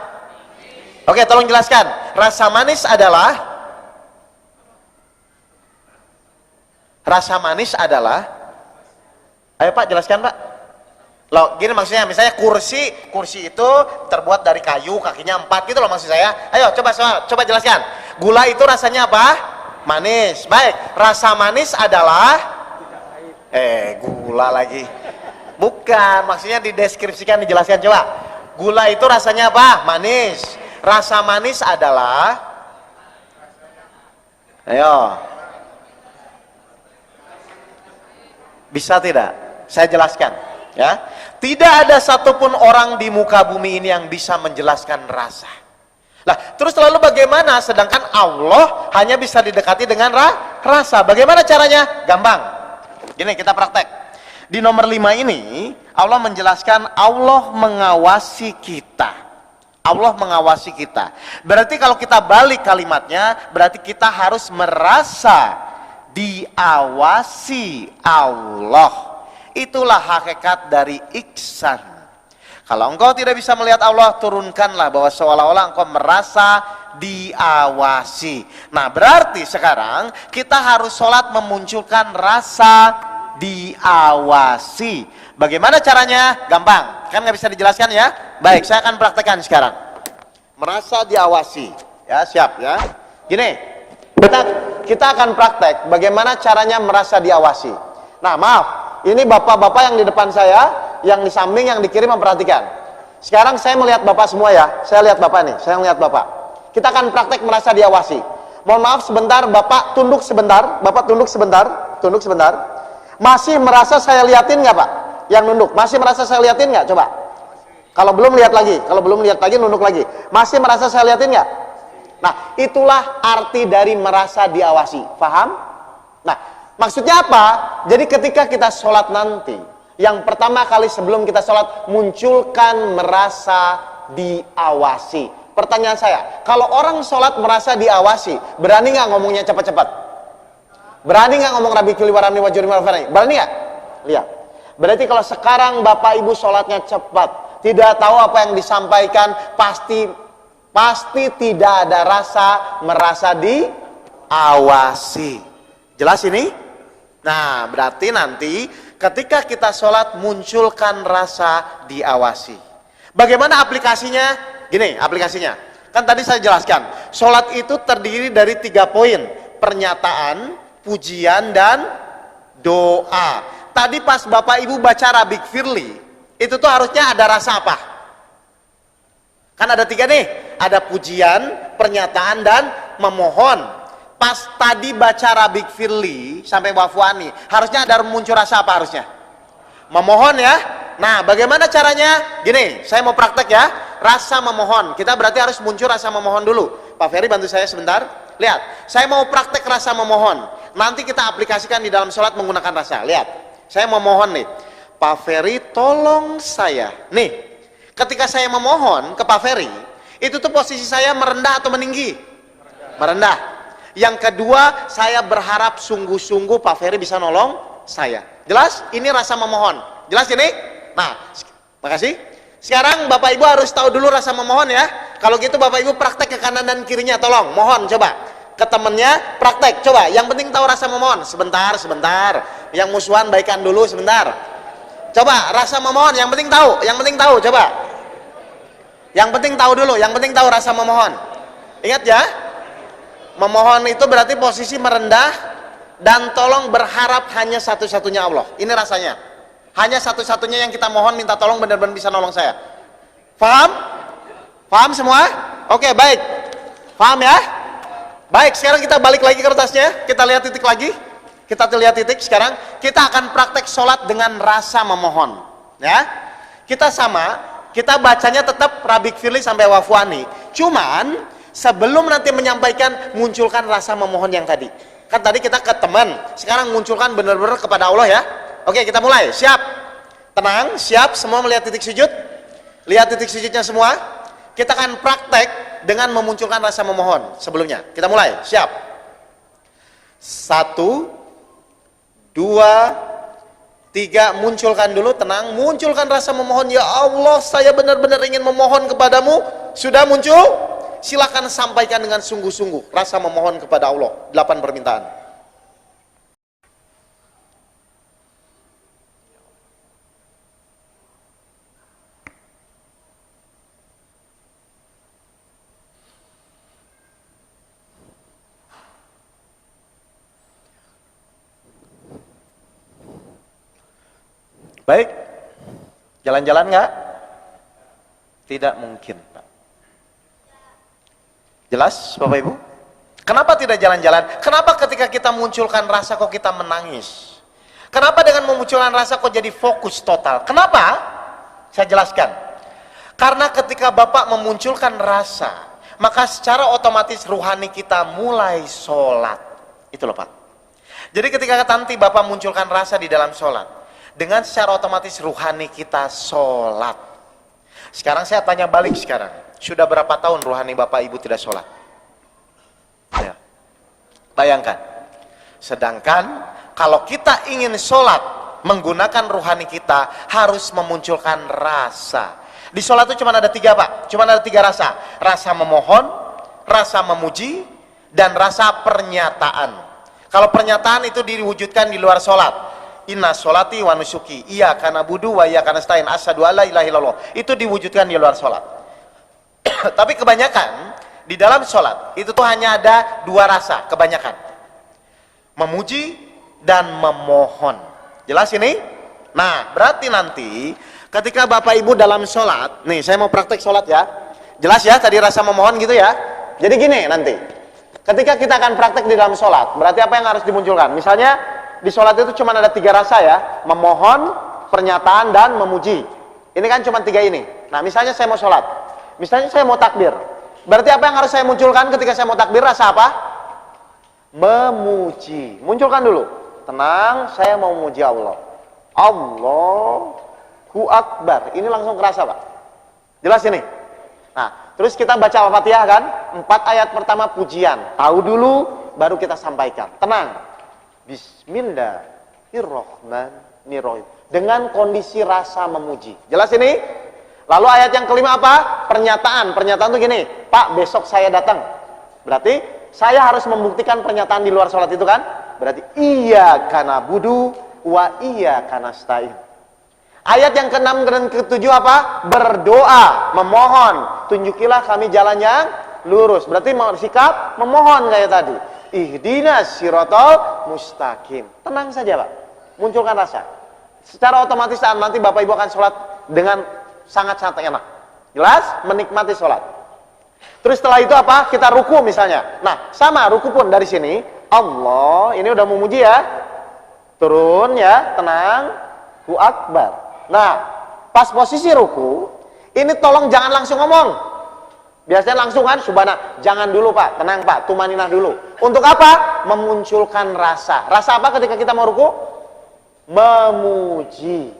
Oke, tolong jelaskan. Rasa manis adalah ayo Pak, jelaskan Pak. Loh, gini maksudnya, misalnya kursi itu terbuat dari kayu, kakinya 4 gitu loh maksud saya. Ayo coba jelaskan. Gula itu rasanya apa? Manis. Baik, rasa manis adalah gula lagi. Bukan, maksudnya dideskripsikan, dijelaskan coba. Gula itu rasanya apa? Manis. Rasa manis adalah, ayo, bisa tidak? Saya jelaskan ya. Tidak ada satupun orang di muka bumi ini yang bisa menjelaskan rasa. Lah, terus lalu bagaimana? Sedangkan Allah hanya bisa didekati dengan rasa. Bagaimana caranya? Gampang. Gini, kita praktek. Di nomor 5 ini Allah menjelaskan Allah mengawasi kita. Allah mengawasi kita. Berarti kalau kita balik kalimatnya, berarti kita harus merasa diawasi Allah. Itulah hakikat dari ihsan. Kalau engkau tidak bisa melihat Allah, turunkanlah bahwa seolah-olah engkau merasa diawasi. Nah, berarti sekarang kita harus sholat memunculkan rasa diawasi. Bagaimana caranya? Gampang, kan nggak bisa dijelaskan ya? Baik, saya akan praktekkan sekarang. Merasa diawasi, ya, siap ya. Gini, kita akan praktek bagaimana caranya merasa diawasi. Nah, maaf, ini bapak-bapak yang di depan saya, yang di samping, yang di kiri memperhatikan. Sekarang saya melihat bapak semua ya. Saya lihat bapak nih, saya melihat bapak. Kita akan praktek merasa diawasi. Mohon maaf sebentar, bapak tunduk sebentar. Bapak tunduk sebentar, tunduk sebentar. Masih merasa saya liatin nggak pak? Yang nunduk, masih merasa saya liatin nggak? Coba. Kalau belum lihat lagi, nunduk lagi. Masih merasa saya liatin nggak? Nah, itulah arti dari merasa diawasi. Paham? Nah, maksudnya apa? Jadi ketika kita sholat nanti, yang pertama kali sebelum kita sholat, munculkan merasa diawasi. Pertanyaan saya, kalau orang sholat merasa diawasi, berani nggak ngomongnya cepat-cepat? Berani nggak ngomong Rabbi Kuli Warami Wajuri Marfani? Berani nggak? Lihat. Berarti kalau sekarang bapak ibu sholatnya cepat, tidak tahu apa yang disampaikan, pasti tidak ada rasa merasa diawasi. Jelas ini? Nah, berarti nanti ketika kita sholat munculkan rasa diawasi. Bagaimana aplikasinya? Gini aplikasinya. Kan tadi saya jelaskan, sholat itu terdiri dari 3 poin. Pernyataan, pujian, dan doa. Tadi pas bapak ibu baca Rabbik Firli, itu tuh harusnya ada rasa apa? Kan ada 3 nih, ada pujian, pernyataan, dan memohon. Pas tadi baca Rabbik Firli sampai wafwani, harusnya ada muncul rasa apa harusnya? Memohon ya. Nah, bagaimana caranya? Gini, saya mau praktek ya. Rasa memohon, kita berarti harus muncul rasa memohon dulu. Pak Ferry bantu saya sebentar. Lihat, saya mau praktek rasa memohon. Nanti kita aplikasikan di dalam sholat menggunakan rasa. Lihat, saya memohon nih, Pak Ferry tolong saya. Nih, ketika saya memohon ke Pak Ferry, itu tuh posisi saya merendah atau meninggi? Merendah. Yang kedua, saya berharap sungguh-sungguh Pak Ferry bisa nolong saya. Jelas? Ini rasa memohon. Jelas ini? Nah, makasih. Sekarang Bapak Ibu harus tahu dulu rasa memohon ya. Kalau gitu Bapak Ibu praktek ke kanan dan kirinya, tolong. Mohon coba. Ke temennya praktek, coba. Yang penting tahu rasa memohon. Sebentar. Yang musuhan baikan dulu sebentar. Coba rasa memohon, yang penting tahu. Coba. Yang penting tahu dulu, yang penting tahu rasa memohon. Ingat ya. Memohon itu berarti posisi merendah dan tolong berharap hanya satu-satunya Allah. Ini rasanya. Hanya satu-satunya yang kita mohon minta tolong benar-benar bisa nolong saya. Paham? Paham semua? Oke, baik. Paham ya? Baik, sekarang kita balik lagi kertasnya. Kita lihat titik lagi. Kita lihat titik sekarang. Kita akan praktek sholat dengan rasa memohon. Ya. Kita sama. Kita bacanya tetap Rabbik Firli sampai wafwani. Cuman sebelum nanti menyampaikan, munculkan rasa memohon yang tadi. Kan tadi kita ke teman, sekarang munculkan benar-benar kepada Allah ya. Oke, kita mulai. Siap? Tenang, siap? Semua melihat titik sujud? Lihat titik sujudnya semua? Kita akan praktek dengan memunculkan rasa memohon sebelumnya. Kita mulai. Siap? 1, 2, 3. Munculkan dulu, tenang. Munculkan rasa memohon. Ya Allah, saya benar-benar ingin memohon kepadamu. Sudah muncul? Silakan sampaikan dengan sungguh-sungguh rasa memohon kepada Allah. 8 permintaan. Baik, jalan-jalan nggak? Tidak mungkin, Pak. Jelas, Bapak Ibu? Kenapa tidak jalan-jalan? Kenapa ketika kita munculkan rasa kok kita menangis? Kenapa dengan memunculkan rasa kok jadi fokus total? Kenapa? Saya jelaskan. Karena ketika Bapak memunculkan rasa, maka secara otomatis ruhani kita mulai sholat. Itu loh Pak. Jadi ketika nanti Bapak munculkan rasa di dalam sholat, dengan secara otomatis ruhani kita sholat. Sekarang saya tanya balik sekarang. Sudah berapa tahun rohani Bapak Ibu tidak sholat? Ya. Bayangkan. Sedangkan kalau kita ingin sholat menggunakan rohani kita, harus memunculkan rasa. Di sholat itu cuma ada 3 Pak, cuma ada 3 rasa. Rasa memohon, rasa memuji, dan rasa pernyataan. Kalau pernyataan itu diwujudkan di luar sholat. Inna sholati wa nusuki, iya kana budu wa iya kana stain, asyhadu alla ilaha illallah. Itu diwujudkan di luar sholat. Tapi kebanyakan di dalam sholat itu tuh hanya ada 2 rasa, kebanyakan. Memuji dan memohon. Jelas ini? Nah, berarti nanti ketika Bapak Ibu dalam sholat, nih saya mau praktek sholat ya. Jelas ya tadi rasa memohon gitu ya. Jadi gini nanti, ketika kita akan praktek di dalam sholat, berarti apa yang harus dimunculkan? Misalnya di sholat itu cuma ada 3 rasa ya, memohon, pernyataan, dan memuji. Ini kan cuma 3 ini. Nah, misalnya saya mau sholat, misalnya saya mau takbir, berarti apa yang harus saya munculkan ketika saya mau takbir? Rasa apa? Memuji. Munculkan dulu. Tenang, saya mau memuji Allah. Allahu Akbar. Ini langsung kerasa Pak. Jelas ini? Nah, terus kita baca Al-Fatihah kan? 4 ayat pertama pujian. Tahu dulu, baru kita sampaikan. Tenang. Bismillahirrahmanirrahim. Dengan kondisi rasa memuji. Jelas ini? Lalu ayat yang kelima apa? Pernyataan. Pernyataan itu gini, Pak besok saya datang. Berarti saya harus membuktikan pernyataan di luar sholat itu kan? Berarti iya kana budu wa iya kana stain. Ayat yang ke-6 dan ke-7 apa? Berdoa, memohon. Tunjukilah kami jalan yang lurus. Berarti mau sikap memohon kayak tadi. Ihdinas siratal mustaqim. Tenang saja Pak, munculkan rasa. Secara otomatis nanti Bapak Ibu akan sholat dengan sangat-sangat enak. Jelas? Menikmati sholat. Terus setelah itu apa? Kita ruku misalnya. Nah, sama ruku pun dari sini. Allah, ini udah memuji ya. Turun ya, tenang. Allahu Akbar. Nah, pas posisi ruku, ini tolong jangan langsung ngomong. Biasanya langsung kan, subhana. Jangan dulu Pak, tenang Pak, tumaninah dulu. Untuk apa? Memunculkan rasa. Rasa apa ketika kita mau ruku? Memuji.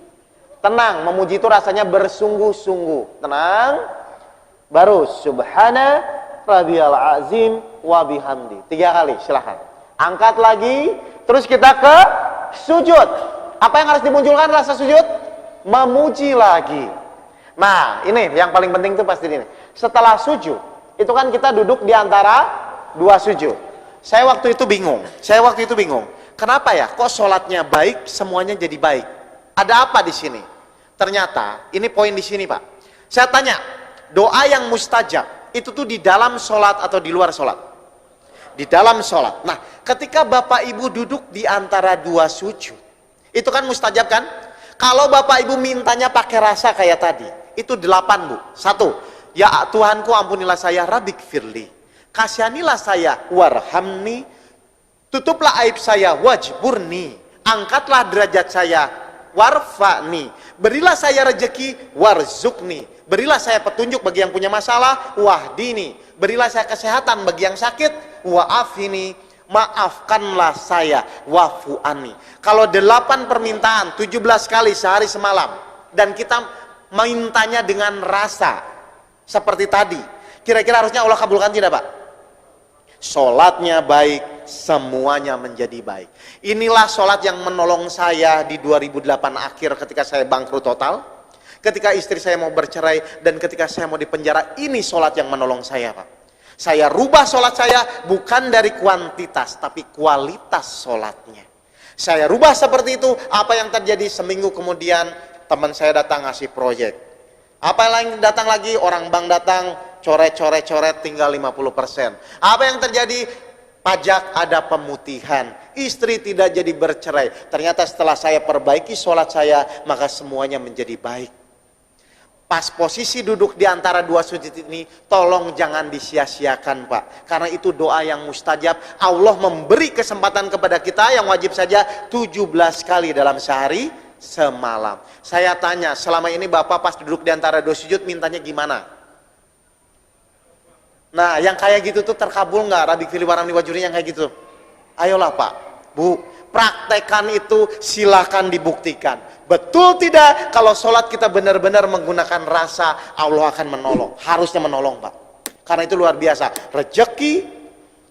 Tenang, memuji itu rasanya bersungguh-sungguh. Tenang. Baru subhana rabbiyal azim wa bihamdi. 3 kali, silahkan. Angkat lagi, terus kita ke sujud. Apa yang harus dimunculkan rasa sujud? Memuji lagi. Nah, ini yang paling penting itu pasti ini. Setelah sujud, itu kan kita duduk di antara 2 sujud. Saya waktu itu bingung. Kenapa ya? Kok sholatnya baik, semuanya jadi baik? Ada apa di sini? Ternyata, ini poin di sini Pak. Saya tanya, doa yang mustajab, itu tuh di dalam sholat atau di luar sholat? Di dalam sholat. Nah, ketika Bapak Ibu duduk di antara 2 sujud, itu kan mustajab kan? Kalau Bapak Ibu mintanya pakai rasa kayak tadi, itu 8 Bu. 1, ya Tuhanku ampunilah saya, Rabbik firli, kasihanilah saya, warhamni, tutuplah aib saya, wajburni, angkatlah derajat saya, warfa'ni, berilah saya rezeki, warzukni, berilah saya petunjuk bagi yang punya masalah, wahdini, berilah saya kesehatan bagi yang sakit, wa'afini, maafkanlah saya, wafu'ani. Kalau 8 permintaan 17 kali sehari semalam, dan kita mintanya dengan rasa seperti tadi, kira-kira harusnya Allah kabulkan tidak Pak? Sholatnya baik, semuanya menjadi baik. Inilah sholat yang menolong saya di 2008 akhir ketika saya bangkrut total, ketika istri saya mau bercerai, dan ketika saya mau dipenjara. Ini sholat yang menolong saya Pak. Saya rubah sholat saya bukan dari kuantitas, tapi kualitas sholatnya. Saya rubah seperti itu. Apa yang terjadi? Seminggu kemudian teman saya datang ngasih proyek. Apa yang datang lagi? Orang bank datang, coret-coret tinggal 50%. Apa yang terjadi? Pajak ada pemutihan. Istri tidak jadi bercerai. Ternyata setelah saya perbaiki sholat saya, maka semuanya menjadi baik. Pas posisi duduk di antara 2 sujud ini, tolong jangan disia-siakan Pak. Karena itu doa yang mustajab. Allah memberi kesempatan kepada kita yang wajib saja 17 kali dalam sehari semalam. Saya tanya, selama ini Bapak pas duduk di antara 2 sujud mintanya gimana? Nah, yang kayak gitu tuh terkabul nggak? Rabbik fili warhamni wajurni yang kayak gitu. Ayolah Pak, Bu, Praktekan itu, silakan dibuktikan. Betul tidak? Kalau sholat kita benar-benar menggunakan rasa, Allah akan menolong. Harusnya menolong, Pak. Karena itu luar biasa. Rezeki,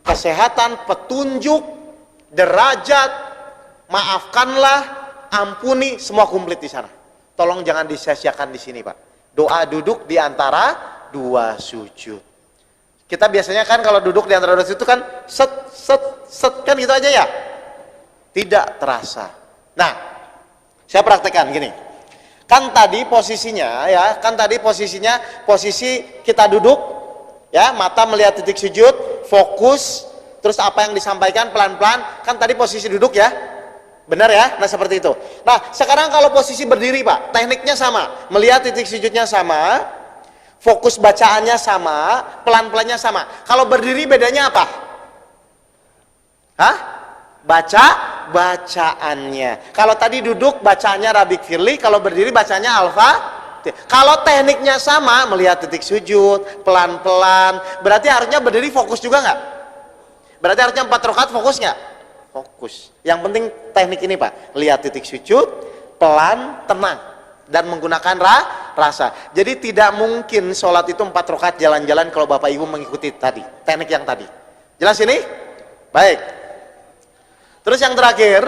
kesehatan, petunjuk, derajat, maafkanlah, ampuni, semua komplit di sana. Tolong jangan disia-siakan di sini, Pak. Doa duduk di antara dua sujud. Kita biasanya kan kalau duduk di antara dua sujud itu kan set kan gitu aja ya. Tidak terasa. Nah, saya praktekkan gini. Kan tadi posisinya ya, posisi kita duduk ya, mata melihat titik sujud, fokus, terus apa yang disampaikan pelan-pelan, kan tadi posisi duduk ya. Benar ya? Nah seperti itu. Nah sekarang kalau posisi berdiri Pak, tekniknya sama, melihat titik sujudnya sama, fokus bacaannya sama, pelan-pelannya sama. Kalau berdiri bedanya apa? Hah? Bacaannya. Kalau tadi duduk bacaannya Rabbik Firli, kalau berdiri bacanya Alfa. Kalau tekniknya sama, melihat titik sujud, pelan-pelan, berarti harusnya berdiri fokus juga nggak? Berarti harusnya 4 rakaat fokus nggak? Fokus. Yang penting teknik ini Pak, lihat titik sujud, pelan, tenang, dan menggunakan rasa. Jadi tidak mungkin sholat itu 4 rakaat jalan-jalan kalau Bapak Ibu mengikuti tadi, teknik yang tadi. Jelas ini? Baik. Terus yang terakhir,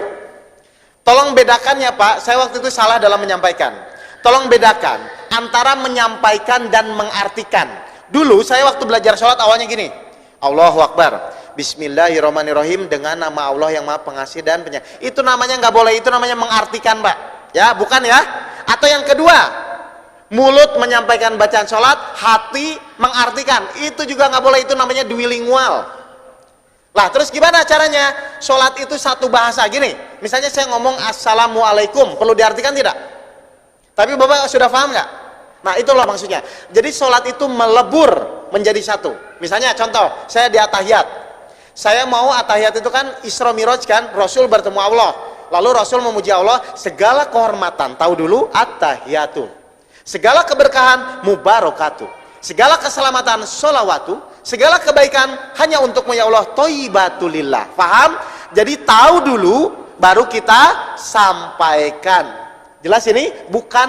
tolong bedakan ya Pak, saya waktu itu salah dalam menyampaikan. Tolong bedakan antara menyampaikan dan mengartikan. Dulu saya waktu belajar sholat awalnya gini, Allahu Akbar, Bismillahirrahmanirrahim, dengan nama Allah yang Maha Pengasih dan Penyayang. Itu namanya nggak boleh, itu namanya mengartikan Pak. Ya, bukan ya? Atau yang kedua, mulut menyampaikan bacaan sholat, hati mengartikan. Itu juga nggak boleh, itu namanya duilingual. Lah, terus gimana caranya? Sholat itu satu bahasa, gini. Misalnya saya ngomong Assalamualaikum, perlu diartikan tidak? Tapi Bapak sudah paham nggak? Nah, itulah maksudnya. Jadi sholat itu melebur menjadi satu. Misalnya contoh, saya di atahiyat. Saya mau atahiyat itu kan Isra Miraj kan, Rasul bertemu Allah. Lalu Rasul memuji Allah, segala kehormatan, tahu dulu attahiyatu. Segala keberkahan mubarakatuh. Segala keselamatan sholawatu. Segala kebaikan hanya untukmu ya Allah, thayyibatulillah. Paham? Jadi tahu dulu baru kita sampaikan. Jelas ini? Bukan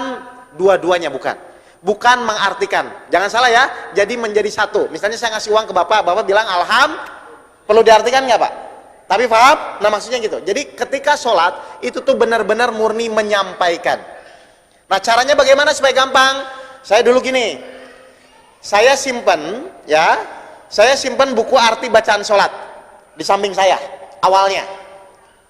dua-duanya, bukan mengartikan. Jangan salah ya. Jadi menjadi satu. Misalnya saya ngasih uang ke Bapak, Bapak bilang alham, perlu diartikan nggak Pak? Tapi paham? Nah maksudnya gitu. Jadi ketika sholat itu tuh benar-benar murni menyampaikan. Nah caranya bagaimana supaya gampang? Saya dulu gini, saya simpen buku arti bacaan sholat di samping saya awalnya.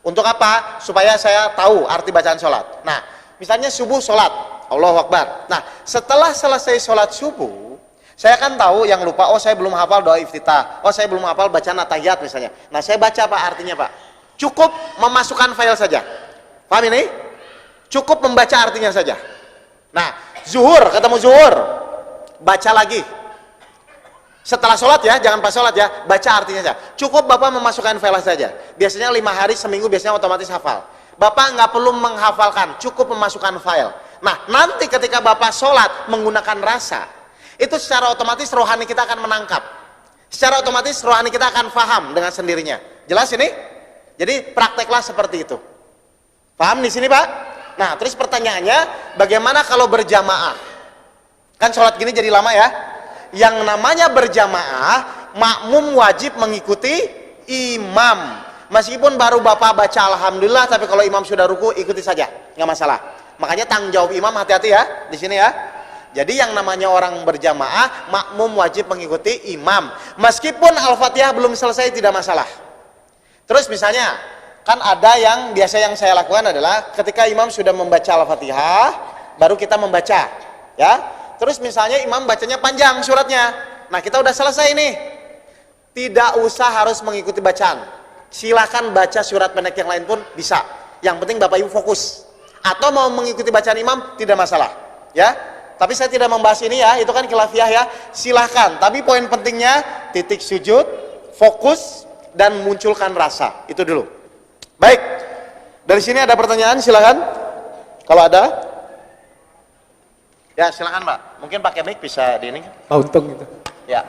Untuk apa? Supaya saya tahu arti bacaan sholat. Nah misalnya subuh sholat, Allahu Akbar. Nah setelah selesai sholat subuh, saya kan tahu yang lupa, oh saya belum hafal doa iftitah, oh saya belum hafal bacaan atahiyat misalnya. Nah saya baca Pak artinya Pak. Cukup memasukkan file saja. Paham ini? Cukup membaca artinya saja. Nah zuhur, ketemu zuhur, baca lagi. Setelah sholat ya, jangan pas sholat ya, baca artinya saja. Cukup Bapak memasukkan file saja. Biasanya 5 hari seminggu biasanya otomatis hafal. Bapak nggak perlu menghafalkan, cukup memasukkan file. Nah nanti ketika Bapak sholat menggunakan rasa, itu secara otomatis rohani kita akan menangkap. Secara otomatis rohani kita akan paham dengan sendirinya. Jelas ini? Jadi prakteklah seperti itu. Paham di sini Pak? Nah terus pertanyaannya, bagaimana kalau berjamaah? Kan sholat gini jadi lama ya. Yang namanya berjamaah, makmum wajib mengikuti imam. Meskipun baru Bapak baca Alhamdulillah, tapi kalau imam sudah ruku ikuti saja, nggak masalah. Makanya tanggung jawab imam, hati-hati ya di sini ya. Jadi yang namanya orang berjamaah, makmum wajib mengikuti imam. Meskipun Al-Fatihah belum selesai tidak masalah. Terus misalnya, kan ada yang biasa yang saya lakukan adalah ketika imam sudah membaca Al-Fatihah, baru kita membaca. Ya. Terus misalnya imam bacanya panjang suratnya. Nah kita udah selesai nih. Tidak usah harus mengikuti bacaan. Silakan baca surat pendek yang lain pun bisa. Yang penting Bapak Ibu fokus. Atau mau mengikuti bacaan imam, tidak masalah. Ya. Tapi saya tidak membahas ini ya, itu kan khilafiyah ya. Silahkan, tapi poin pentingnya titik sujud, fokus, dan munculkan rasa. Itu dulu. Baik, dari sini ada pertanyaan, silahkan. Kalau ada, ya silahkan Pak. Mungkin pakai mic bisa di ini. Pak Untung gitu. Ya.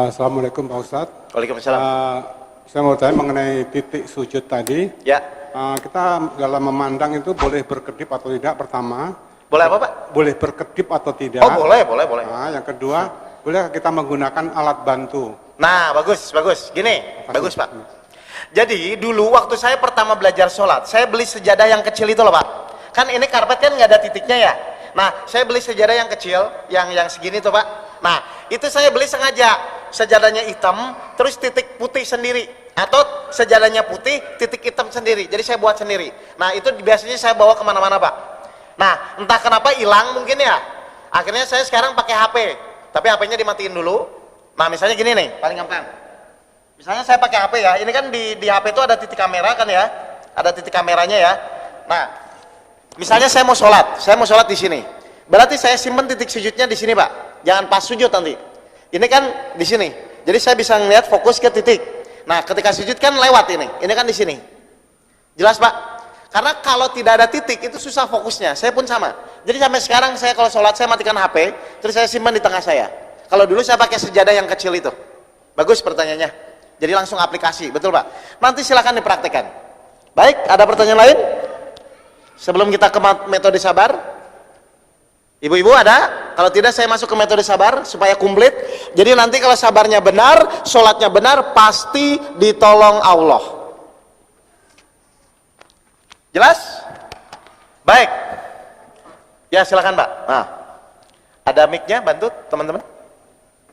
Assalamualaikum Pak Ustadz. Waalaikumsalam. Saya mau tanya mengenai titik sujud tadi. Ya. Kita dalam memandang itu boleh berkedip atau tidak pertama. Boleh apa Pak? Boleh berkedip atau tidak. Oh boleh. Yang kedua, boleh kita menggunakan alat bantu. Nah bagus. Gini, bagus Pak. Jadi dulu waktu saya pertama belajar sholat, saya beli sejadah yang kecil itu loh Pak. Kan ini karpet kan nggak ada titiknya ya. Nah saya beli sejadah yang kecil, yang segini tuh Pak. Nah itu saya beli sengaja, sejadahnya hitam, terus titik putih sendiri. Atau sejadahnya putih, titik hitam sendiri. Jadi saya buat sendiri. Nah itu biasanya saya bawa kemana-mana Pak. Nah entah kenapa hilang mungkin ya. Akhirnya saya sekarang pakai HP. Tapi HP-nya dimatiin dulu. Nah misalnya gini nih, paling gampang. Misalnya saya pakai HP ya. Ini kan di HP itu ada titik kamera kan ya. Ada titik kameranya ya. Nah misalnya saya mau sholat di sini. Berarti saya simpan titik sujudnya di sini Pak. Jangan pas sujud nanti. Ini kan di sini. Jadi saya bisa ngeliat fokus ke titik. Nah, ketika sujud kan lewat ini. Ini kan di sini. Jelas, Pak? Karena kalau tidak ada titik itu susah fokusnya. Saya pun sama. Jadi sampai sekarang saya kalau sholat saya matikan HP, terus saya simpan di tengah saya. Kalau dulu saya pakai sejadah yang kecil itu. Bagus pertanyaannya. Jadi langsung aplikasi, betul Pak? Nanti silakan dipraktekkan. Baik, ada pertanyaan lain? Sebelum kita ke metode sabar? Ibu-ibu ada? Kalau tidak saya masuk ke metode sabar supaya komplit. Jadi nanti kalau sabarnya benar, sholatnya benar, pasti ditolong Allah. Jelas? Baik. Ya silakan Pak. Nah, ada mic-nya, bantu teman-teman.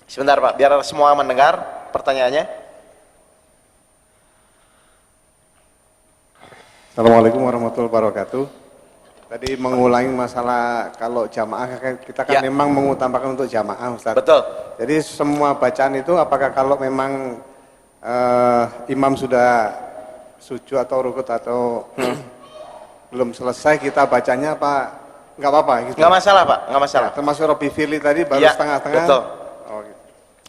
Sebentar Pak, biar semua mendengar pertanyaannya. Assalamualaikum warahmatullahi wabarakatuh. Tadi mengulangi masalah kalau jamaah, kita kan memang mengutamakan untuk jamaah Ustaz. Betul. Jadi semua bacaan itu apakah kalau memang imam sudah sujud atau rukut atau belum selesai kita bacanya apa nggak apa-apa gitu? Nggak masalah Pak, nggak masalah. Ya, termasuk Robi Firli tadi baru setengah-setengah. Betul. Oh, gitu.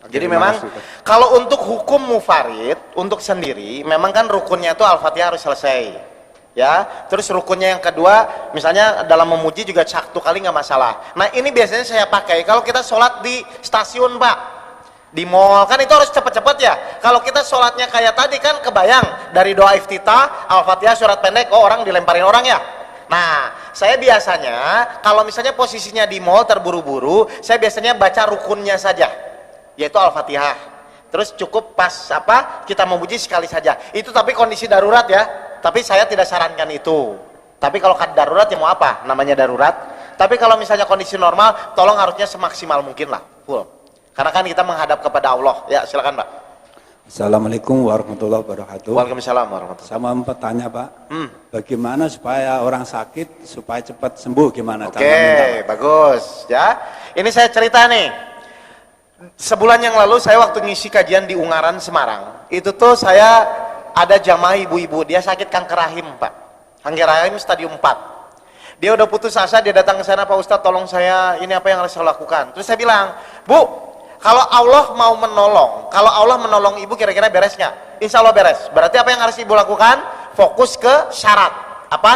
Oke, jadi memang kalau untuk hukum mufarid, untuk sendiri, memang kan rukunnya itu Al-Fatihah harus selesai. Ya, terus rukunnya yang kedua, misalnya dalam memuji juga satu kali nggak masalah. Nah ini biasanya saya pakai kalau kita sholat di stasiun Pak, di mall kan itu harus cepet-cepet ya. Kalau kita sholatnya kayak tadi kan kebayang dari doa iftitah, Al-Fatihah surat pendek, oh orang dilemparin orang ya. Nah saya biasanya kalau misalnya posisinya di mall terburu-buru, saya biasanya baca rukunnya saja, yaitu Al-Fatihah. Terus cukup pas kita memuji sekali saja. Itu tapi kondisi darurat ya. Tapi saya tidak sarankan itu. Tapi kalau darurat ya mau apa? Namanya darurat. Tapi kalau misalnya kondisi normal, tolong harusnya semaksimal mungkin lah, full. Karena kan kita menghadap kepada Allah. Ya, silakan Pak. Assalamualaikum warahmatullahi wabarakatuh. Waalaikumsalam warahmatullahi wabarakatuh. Sama bertanya Pak, bagaimana supaya orang sakit supaya cepat sembuh? Gimana? Oke, bagus. Ya, ini saya cerita nih. Sebulan yang lalu saya waktu ngisi kajian di Ungaran Semarang, itu tuh saya ada jamaah ibu-ibu, dia sakit kanker rahim Pak, kanker rahim stadium 4. Dia udah putus asa, dia datang ke sana, Pak Ustadz tolong saya, ini apa yang harus saya lakukan. Terus saya bilang, Bu, kalau Allah mau menolong, kalau Allah menolong ibu kira-kira beres nggak? Insya Allah beres. Berarti apa yang harus ibu lakukan? Fokus ke syarat,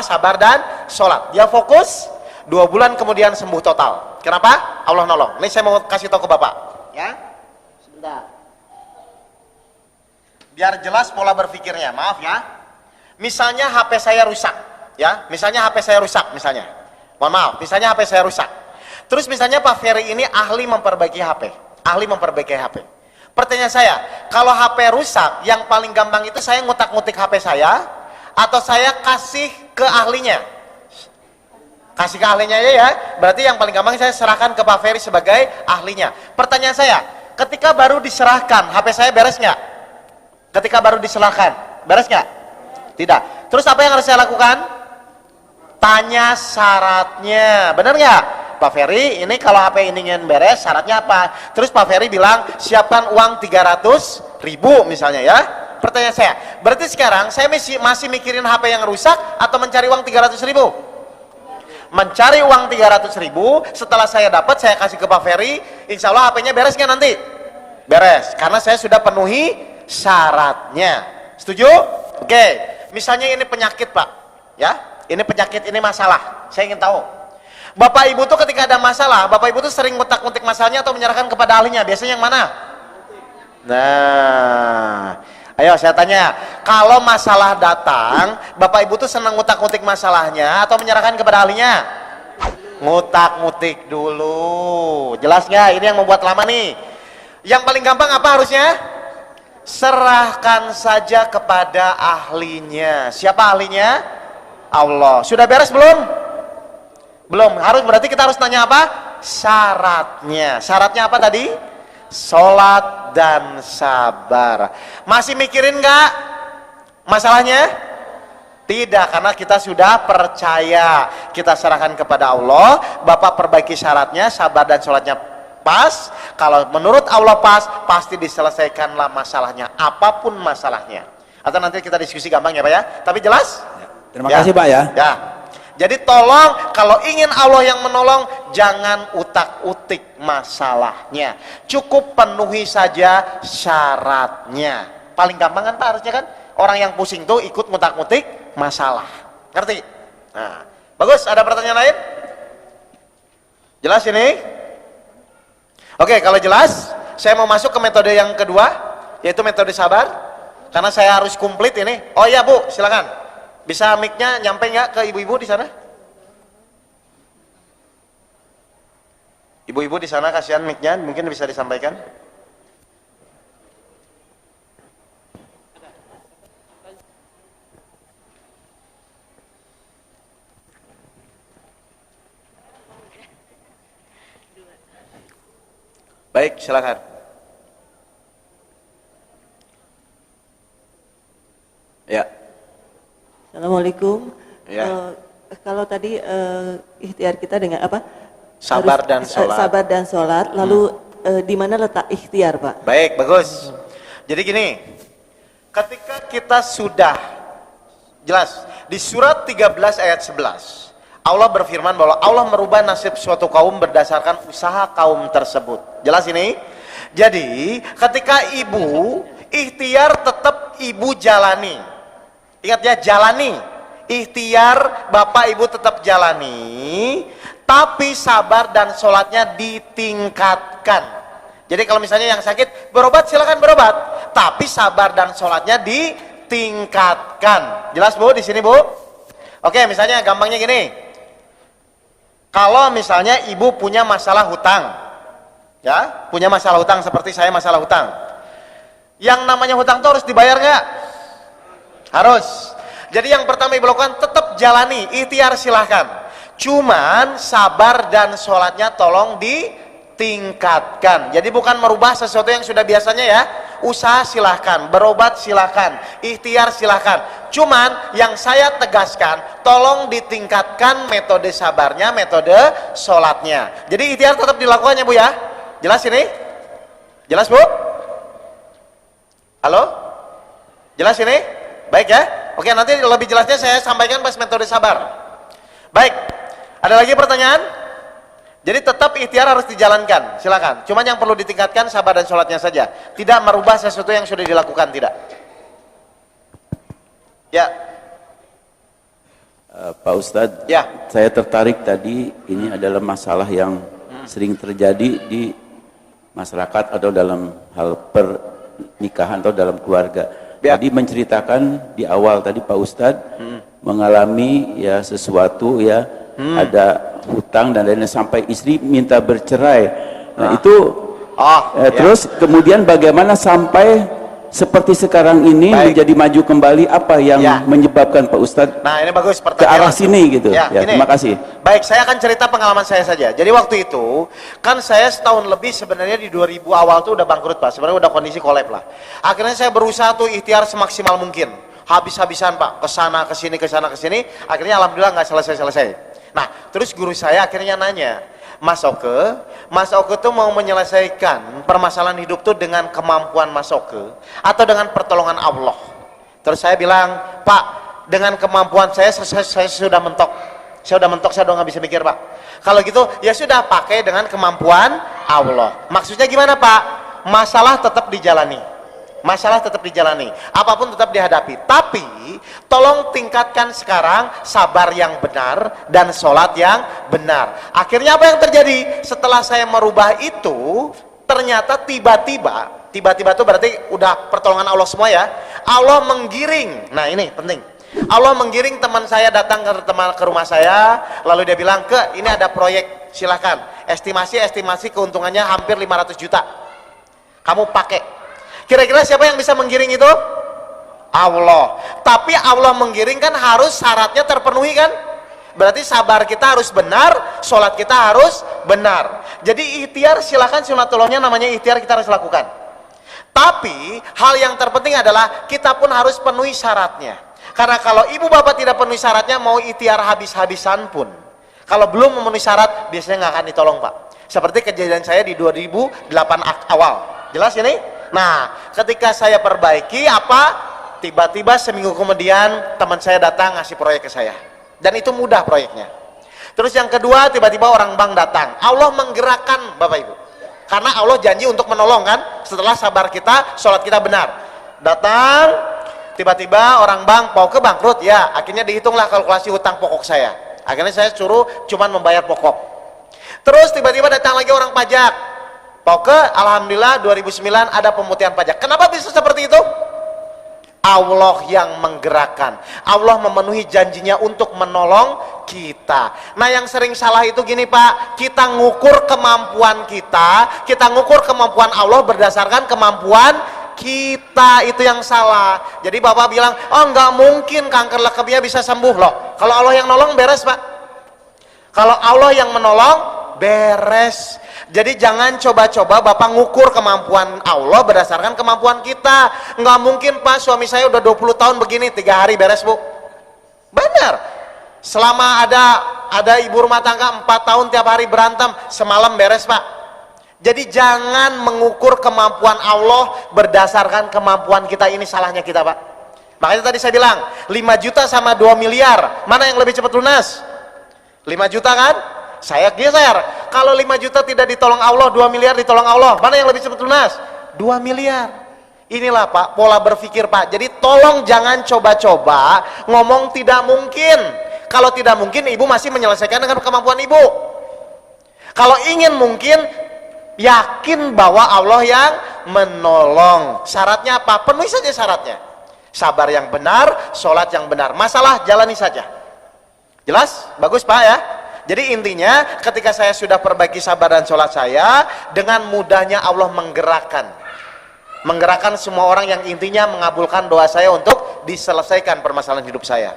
sabar dan sholat. Dia fokus, 2 bulan kemudian sembuh total. Kenapa? Allah nolong. Ini saya mau kasih tahu ke Bapak ya, sebentar biar jelas pola berpikirnya. Maaf ya, misalnya HP saya rusak ya, misalnya HP saya rusak misalnya, mohon maaf, misalnya HP saya rusak, terus misalnya Pak Ferry ini ahli memperbaiki HP, pertanyaan saya, kalau HP rusak yang paling gampang itu saya ngutak-ngutik HP saya atau saya kasih ke ahlinya? Kasih ke ahlinya aja ya, berarti yang paling gampang saya serahkan ke Pak Ferry sebagai ahlinya. Pertanyaan saya, ketika baru diserahkan HP saya beres nggak? Ketika baru diserahkan, beres nggak? Tidak. Terus apa yang harus saya lakukan? Tanya syaratnya, benar nggak? Pak Ferry, ini kalau HP ini ingin beres, syaratnya apa? Terus Pak Ferry bilang, siapkan uang 300.000 misalnya ya. Pertanyaan saya, berarti sekarang saya masih mikirin HP yang rusak atau mencari uang 300.000? Mencari uang 300.000, setelah saya dapat, saya kasih ke Pak Ferry, insya Allah HP-nya beres nggak nanti? Beres, karena saya sudah penuhi syaratnya. Setuju? Oke. Misalnya ini penyakit Pak, ya, ini penyakit, ini masalah, saya ingin tahu Bapak Ibu tuh ketika ada masalah, Bapak Ibu tuh sering ngutak-ngutik masalahnya atau menyerahkan kepada ahlinya? Biasanya yang mana? Nah, ayo saya tanya, kalau masalah datang, Bapak Ibu tuh senang ngutak-ngutik masalahnya atau menyerahkan kepada ahlinya? Ngutak-ngutik dulu. Jelas nggak? Ini yang membuat lama nih. Yang paling gampang apa harusnya? Serahkan saja kepada ahlinya. Siapa ahlinya? Allah. Sudah beres belum? Belum. Berarti kita harus tanya apa? Syaratnya. Syaratnya apa tadi? Sholat dan sabar. Masih mikirin nggak masalahnya? Tidak, karena kita sudah percaya. Kita serahkan kepada Allah. Bapak perbaiki syaratnya, sabar dan sholatnya pas. Kalau menurut Allah pas, pasti diselesaikanlah masalahnya, apapun masalahnya. Atau nanti kita diskusi gampang ya Pak ya. Tapi jelas? Ya. Terima kasih Pak ya. Ya. Jadi tolong kalau ingin Allah yang menolong, jangan utak-utik masalahnya. Cukup penuhi saja syaratnya. Paling gampang kan Pak harusnya kan? Orang yang pusing tuh ikut ngutak-ngutik masalah. Ngerti? Nah, bagus. Ada pertanyaan lain? Jelas ini? Oke, kalau jelas, saya mau masuk ke metode yang kedua, yaitu metode sabar. Karena saya harus komplit ini. Oh iya Bu, silakan. Bisa mic-nya nyampe nggak ke ibu-ibu di sana? Ibu-ibu di sana kasihan mic-nya, mungkin bisa disampaikan. Baik, silakan. Ya. Assalamualaikum. Ya. Kalau tadi ikhtiar kita dengan apa? Sabar Harus, dan sholat. Sabar dan sholat. Lalu di mana letak ikhtiar, Pak? Baik, bagus. Jadi gini, ketika kita sudah jelas di surat 13 ayat 11, Allah berfirman bahwa Allah merubah nasib suatu kaum berdasarkan usaha kaum tersebut. Jelas ini? Jadi, ketika ibu ikhtiar tetap ibu jalani. Ingat ya, jalani. Ikhtiar bapak ibu tetap jalani, tapi sabar dan sholatnya ditingkatkan. Jadi kalau misalnya yang sakit berobat, silakan berobat, tapi sabar dan sholatnya ditingkatkan. Jelas Bu di sini Bu? Oke, misalnya gampangnya gini. Kalau misalnya ibu punya masalah hutang, ya, punya masalah hutang seperti saya masalah hutang. Yang namanya hutang itu harus dibayar nggak? Harus. Jadi yang pertama ibu lakukan tetap jalani, ikhtiar silahkan. Cuman sabar dan sholatnya tolong ditingkatkan. Jadi bukan merubah sesuatu yang sudah biasanya ya. Usaha silahkan, berobat silahkan, ikhtiar silahkan. Cuman yang saya tegaskan, tolong ditingkatkan metode sabarnya, metode sholatnya. Jadi ikhtiar tetap dilakukannya Bu ya. Jelas ini? Jelas Bu? Halo? Jelas ini? Baik ya? Oke, nanti lebih jelasnya saya sampaikan pas metode sabar. Baik, ada lagi pertanyaan? Jadi tetap ikhtiar harus dijalankan, silakan. Cuman yang perlu ditingkatkan sabar dan sholatnya saja. Tidak merubah sesuatu yang sudah dilakukan, tidak. Ya. Pak Ustadz, Ya. saya tertarik tadi ini adalah masalah yang sering terjadi di masyarakat atau dalam hal pernikahan atau dalam keluarga. Ya. Tadi menceritakan di awal tadi Pak Ustadz mengalami ya sesuatu ya ada hutang dan lain-lain sampai istri minta bercerai. Nah itu Ya. terus kemudian bagaimana sampai seperti sekarang ini Baik. menjadi maju kembali, apa yang Ya. menyebabkan Pak Ustadz Nah ini bagus ke pertanyaan. arah sini gitu. Ya, gini. terima kasih. Baik, saya akan cerita pengalaman saya saja. Jadi waktu itu kan saya setahun lebih sebenarnya di 2000 awal tuh udah bangkrut Pak. Sebenarnya udah kondisi kolab lah. Akhirnya saya berusaha tuh ikhtiar semaksimal mungkin. Habis-habisan Pak, kesana kesini kesana kesini. Akhirnya alhamdulillah nggak selesai-selesai. Nah, terus guru saya akhirnya nanya, Mas Oke tuh mau menyelesaikan permasalahan hidup tuh dengan kemampuan Mas Oke atau dengan pertolongan Allah? Terus saya bilang, Pak, dengan kemampuan saya sudah mentok. Saya udah nggak bisa mikir Pak. Kalau gitu ya sudah pakai dengan kemampuan Allah. Maksudnya gimana Pak? Masalah tetap dijalani. Masalah tetap dijalani, apapun tetap dihadapi. Tapi tolong tingkatkan sekarang sabar yang benar dan sholat yang benar. Akhirnya apa yang terjadi? Setelah saya merubah itu, ternyata tiba-tiba Tiba-tiba tuh berarti udah pertolongan Allah semua ya. Allah menggiring. Nah ini penting. Allah menggiring teman saya datang ke rumah saya, lalu dia bilang, "Ke, ini ada proyek, silakan. Estimasi keuntungannya hampir 500 juta. Kamu pakai." Kira-kira siapa yang bisa menggiring itu? Allah. Tapi Allah menggiring kan harus syaratnya terpenuhi kan? Berarti sabar kita harus benar, sholat kita harus benar. Jadi ikhtiar silakan, sunatullahnya namanya ikhtiar, kita harus lakukan. Tapi hal yang terpenting adalah kita pun harus penuhi syaratnya. Karena kalau ibu bapak tidak penuhi syaratnya, mau ikhtiar habis-habisan pun, kalau belum memenuhi syarat, biasanya nggak akan ditolong Pak. Seperti kejadian saya di 2008 awal. Jelas ini? Nah, ketika saya perbaiki apa? Tiba-tiba seminggu kemudian teman saya datang ngasih proyek ke saya. Dan itu mudah proyeknya. Terus yang kedua, tiba-tiba orang bank datang. Allah menggerakkan Bapak Ibu. Karena Allah janji untuk menolong kan, setelah sabar kita, sholat kita benar. Datang, tiba-tiba orang bank mau ke bangkrut, ya akhirnya dihitunglah kalkulasi hutang pokok saya. Akhirnya saya suruh cuman membayar pokok. Terus tiba-tiba datang lagi orang pajak. Pokok, alhamdulillah 2009 ada pemutihan pajak. Kenapa bisa seperti itu? Allah yang menggerakkan. Allah memenuhi janjinya untuk menolong kita. Nah yang sering salah itu gini Pak, kita ngukur kemampuan kita ngukur kemampuan Allah berdasarkan kemampuan kita, itu yang salah. Jadi Bapak bilang, oh nggak mungkin kanker leukemia bisa sembuh loh. Kalau Allah yang nolong beres Pak. Kalau Allah yang menolong beres. Jadi jangan coba-coba Bapak ngukur kemampuan Allah berdasarkan kemampuan kita. Nggak mungkin Pak, suami saya udah 20 tahun begini, 3 hari beres Bu. Benar. Selama ada ibu rumah tangga 4 tahun tiap hari berantem, semalam beres Pak. Jadi jangan mengukur kemampuan Allah berdasarkan kemampuan kita, ini salahnya kita Pak. Makanya tadi saya bilang, 5 juta sama 2 miliar, mana yang lebih cepat lunas? 5 juta kan? Saya geser, kalau 5 juta tidak ditolong Allah, 2 miliar ditolong Allah, mana yang lebih cepat lunas? 2 miliar. Inilah Pak, pola berpikir Pak. Jadi tolong jangan coba-coba ngomong tidak mungkin. Kalau tidak mungkin, ibu masih menyelesaikan dengan kemampuan ibu. Kalau ingin mungkin, yakin bahwa Allah yang menolong. Syaratnya apa? Penuhi saja syaratnya. Sabar yang benar, sholat yang benar. Masalah jalani saja. Jelas? Bagus Pak ya? Jadi intinya ketika saya sudah perbaiki sabar dan sholat saya, dengan mudahnya Allah menggerakkan semua orang yang intinya mengabulkan doa saya untuk diselesaikan permasalahan hidup saya.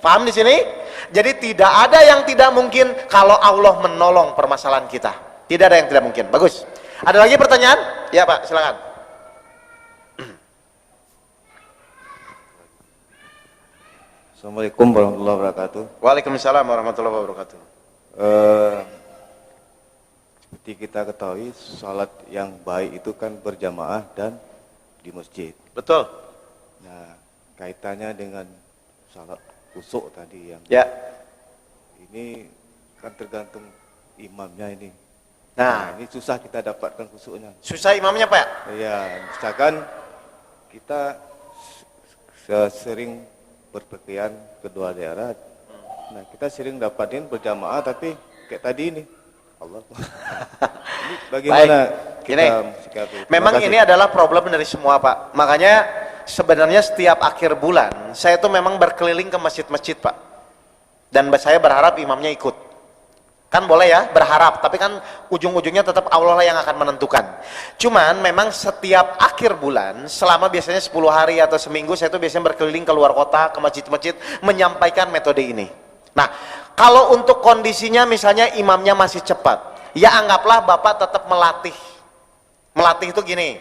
Paham di sini? Jadi tidak ada yang tidak mungkin kalau Allah menolong permasalahan kita. Tidak ada yang tidak mungkin. Bagus. Ada lagi pertanyaan? Ya Pak, silakan. Assalamualaikum warahmatullahi wabarakatuh. Waalaikumsalam warahmatullahi wabarakatuh. Seperti kita ketahui, salat yang baik itu kan berjamaah dan di masjid. Betul. Nah, kaitannya dengan salat khusuk tadi yang Ya. ini kan tergantung imamnya ini. Nah, Ini susah kita dapatkan khusuknya. susah imamnya Pak. Ya, misalkan kita sering berpergian ke dua daerah. Nah, kita sering dapatin berjamaah tapi kayak tadi ini. Allah. Ini bagaimana kita sikapi? Memang ini adalah problem dari semua Pak. Makanya sebenarnya setiap akhir bulan saya tuh memang berkeliling ke masjid-masjid Pak. Dan saya berharap imamnya ikut. Kan boleh ya berharap, tapi kan ujung-ujungnya tetap Allah lah yang akan menentukan. Cuman memang setiap akhir bulan, selama biasanya 10 hari atau seminggu, saya tuh biasanya berkeliling ke luar kota, ke masjid-masjid, menyampaikan metode ini. Nah, kalau untuk kondisinya misalnya imamnya masih cepat, ya anggaplah Bapak tetap melatih. Melatih itu gini,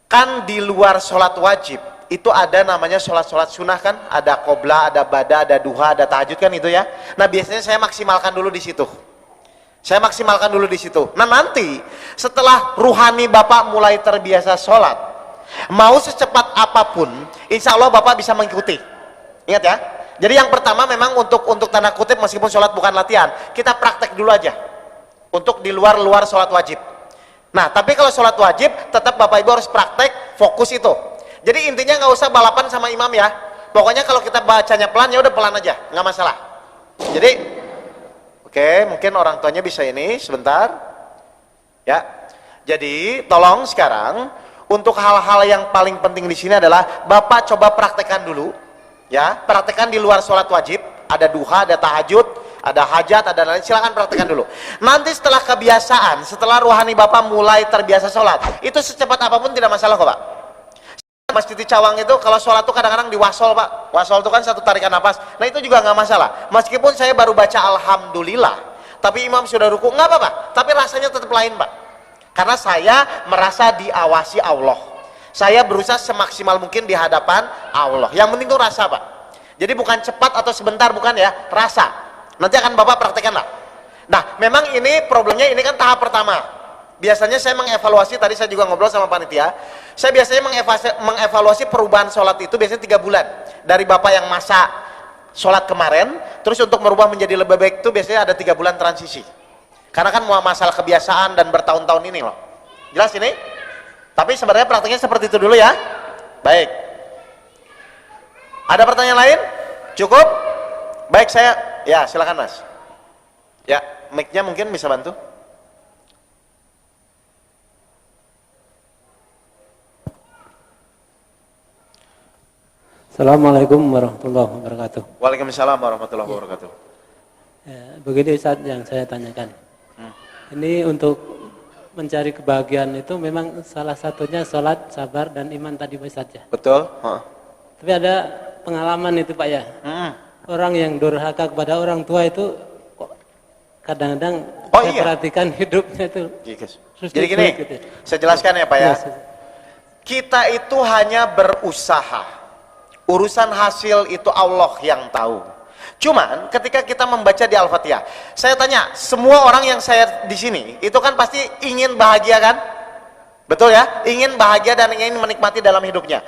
kan di luar sholat wajib, itu ada namanya sholat-sholat sunnah kan, ada qobla, ada bada, ada duha, ada tahajud kan itu ya. Nah biasanya saya maksimalkan dulu di situ. Nah nanti setelah ruhani Bapak mulai terbiasa sholat, mau secepat apapun, insya Allah Bapak bisa mengikuti. Ingat ya. Jadi yang pertama memang untuk tanda kutip meskipun sholat bukan latihan, kita praktek dulu aja. Untuk di luar sholat wajib. Nah tapi kalau sholat wajib, tetap Bapak Ibu harus praktek, fokus itu. Jadi intinya nggak usah balapan sama imam ya. Pokoknya kalau kita bacanya pelan, ya udah pelan aja, nggak masalah. Jadi, oke, mungkin orang tuanya bisa ini sebentar. Ya. Jadi tolong sekarang untuk hal-hal yang paling penting di sini adalah Bapak coba praktekkan dulu, ya, praktekkan di luar sholat wajib, ada duha, ada tahajud, ada hajat, ada lain, silakan praktekkan dulu. Nanti setelah kebiasaan, setelah rohani Bapak mulai terbiasa sholat, itu secepat apapun tidak masalah kok Pak. Masjid di Cawang itu kalau sholat tuh kadang-kadang di wasol Pak, wasol itu kan satu tarikan nafas, nah itu juga nggak masalah. Meskipun saya baru baca alhamdulillah, tapi imam sudah ruku, nggak apa-apa, tapi rasanya tetap lain Pak. Karena saya merasa diawasi Allah. Saya berusaha semaksimal mungkin di hadapan Allah. Yang penting itu rasa Pak. Jadi bukan cepat atau sebentar, bukan ya, rasa. Nanti akan Bapak praktekkan lah. Nah, memang ini problemnya, ini kan tahap pertama. Biasanya saya mengevaluasi, tadi saya juga ngobrol sama panitia, saya biasanya mengevaluasi perubahan sholat itu biasanya 3 bulan. Dari Bapak yang masa sholat kemarin, terus untuk merubah menjadi lebih baik itu biasanya ada 3 bulan transisi. Karena kan mau masalah kebiasaan dan bertahun-tahun ini loh. Jelas ini? Tapi sebenarnya prakteknya seperti itu dulu ya. Baik. Ada pertanyaan lain? Cukup? Baik, ya silakan Mas. Ya, mic-nya mungkin bisa bantu. Assalamualaikum warahmatullahi wabarakatuh. Waalaikumsalam warahmatullahi wabarakatuh. Ya, begini Ustaz yang saya tanyakan. Ini untuk mencari kebahagiaan itu memang salah satunya sholat, sabar, dan iman tadi Pak Ustaz ya. Betul. Tapi ada pengalaman itu Pak ya. Orang yang durhaka kepada orang tua itu kok kadang-kadang saya perhatikan hidupnya itu. Jadi gini, gitu. saya jelaskan ya Pak ya. Yes. Kita itu hanya berusaha. Urusan hasil itu Allah yang tahu. Cuman ketika kita membaca di Al-Fatihah, saya tanya, semua orang yang saya di sini itu kan pasti ingin bahagia kan? Betul ya? Ingin bahagia dan ingin menikmati dalam hidupnya.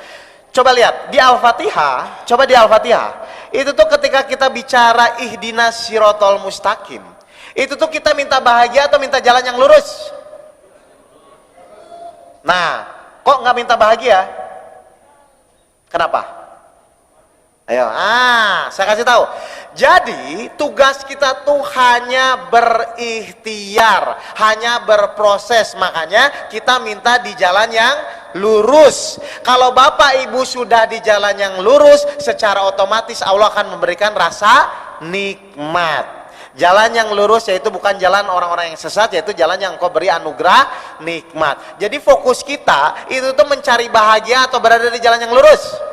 Coba lihat di Al-Fatihah, itu tuh ketika kita bicara ihdinas sirotol mustaqim, itu tuh kita minta bahagia atau minta jalan yang lurus? Nah, kok nggak minta bahagia? Kenapa? Ayo, saya kasih tahu. Jadi tugas kita tuh hanya berikhtiar, hanya berproses. Makanya kita minta di jalan yang lurus. Kalau Bapak Ibu sudah di jalan yang lurus, secara otomatis Allah akan memberikan rasa nikmat. Jalan yang lurus yaitu bukan jalan orang-orang yang sesat, yaitu jalan yang Engkau beri anugerah nikmat. Jadi fokus kita itu tuh mencari bahagia atau berada di jalan yang lurus.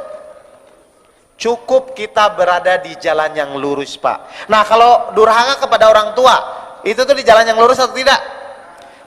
Cukup kita berada di jalan yang lurus Pak. Nah kalau durhaka kepada orang tua, itu tuh di jalan yang lurus atau tidak?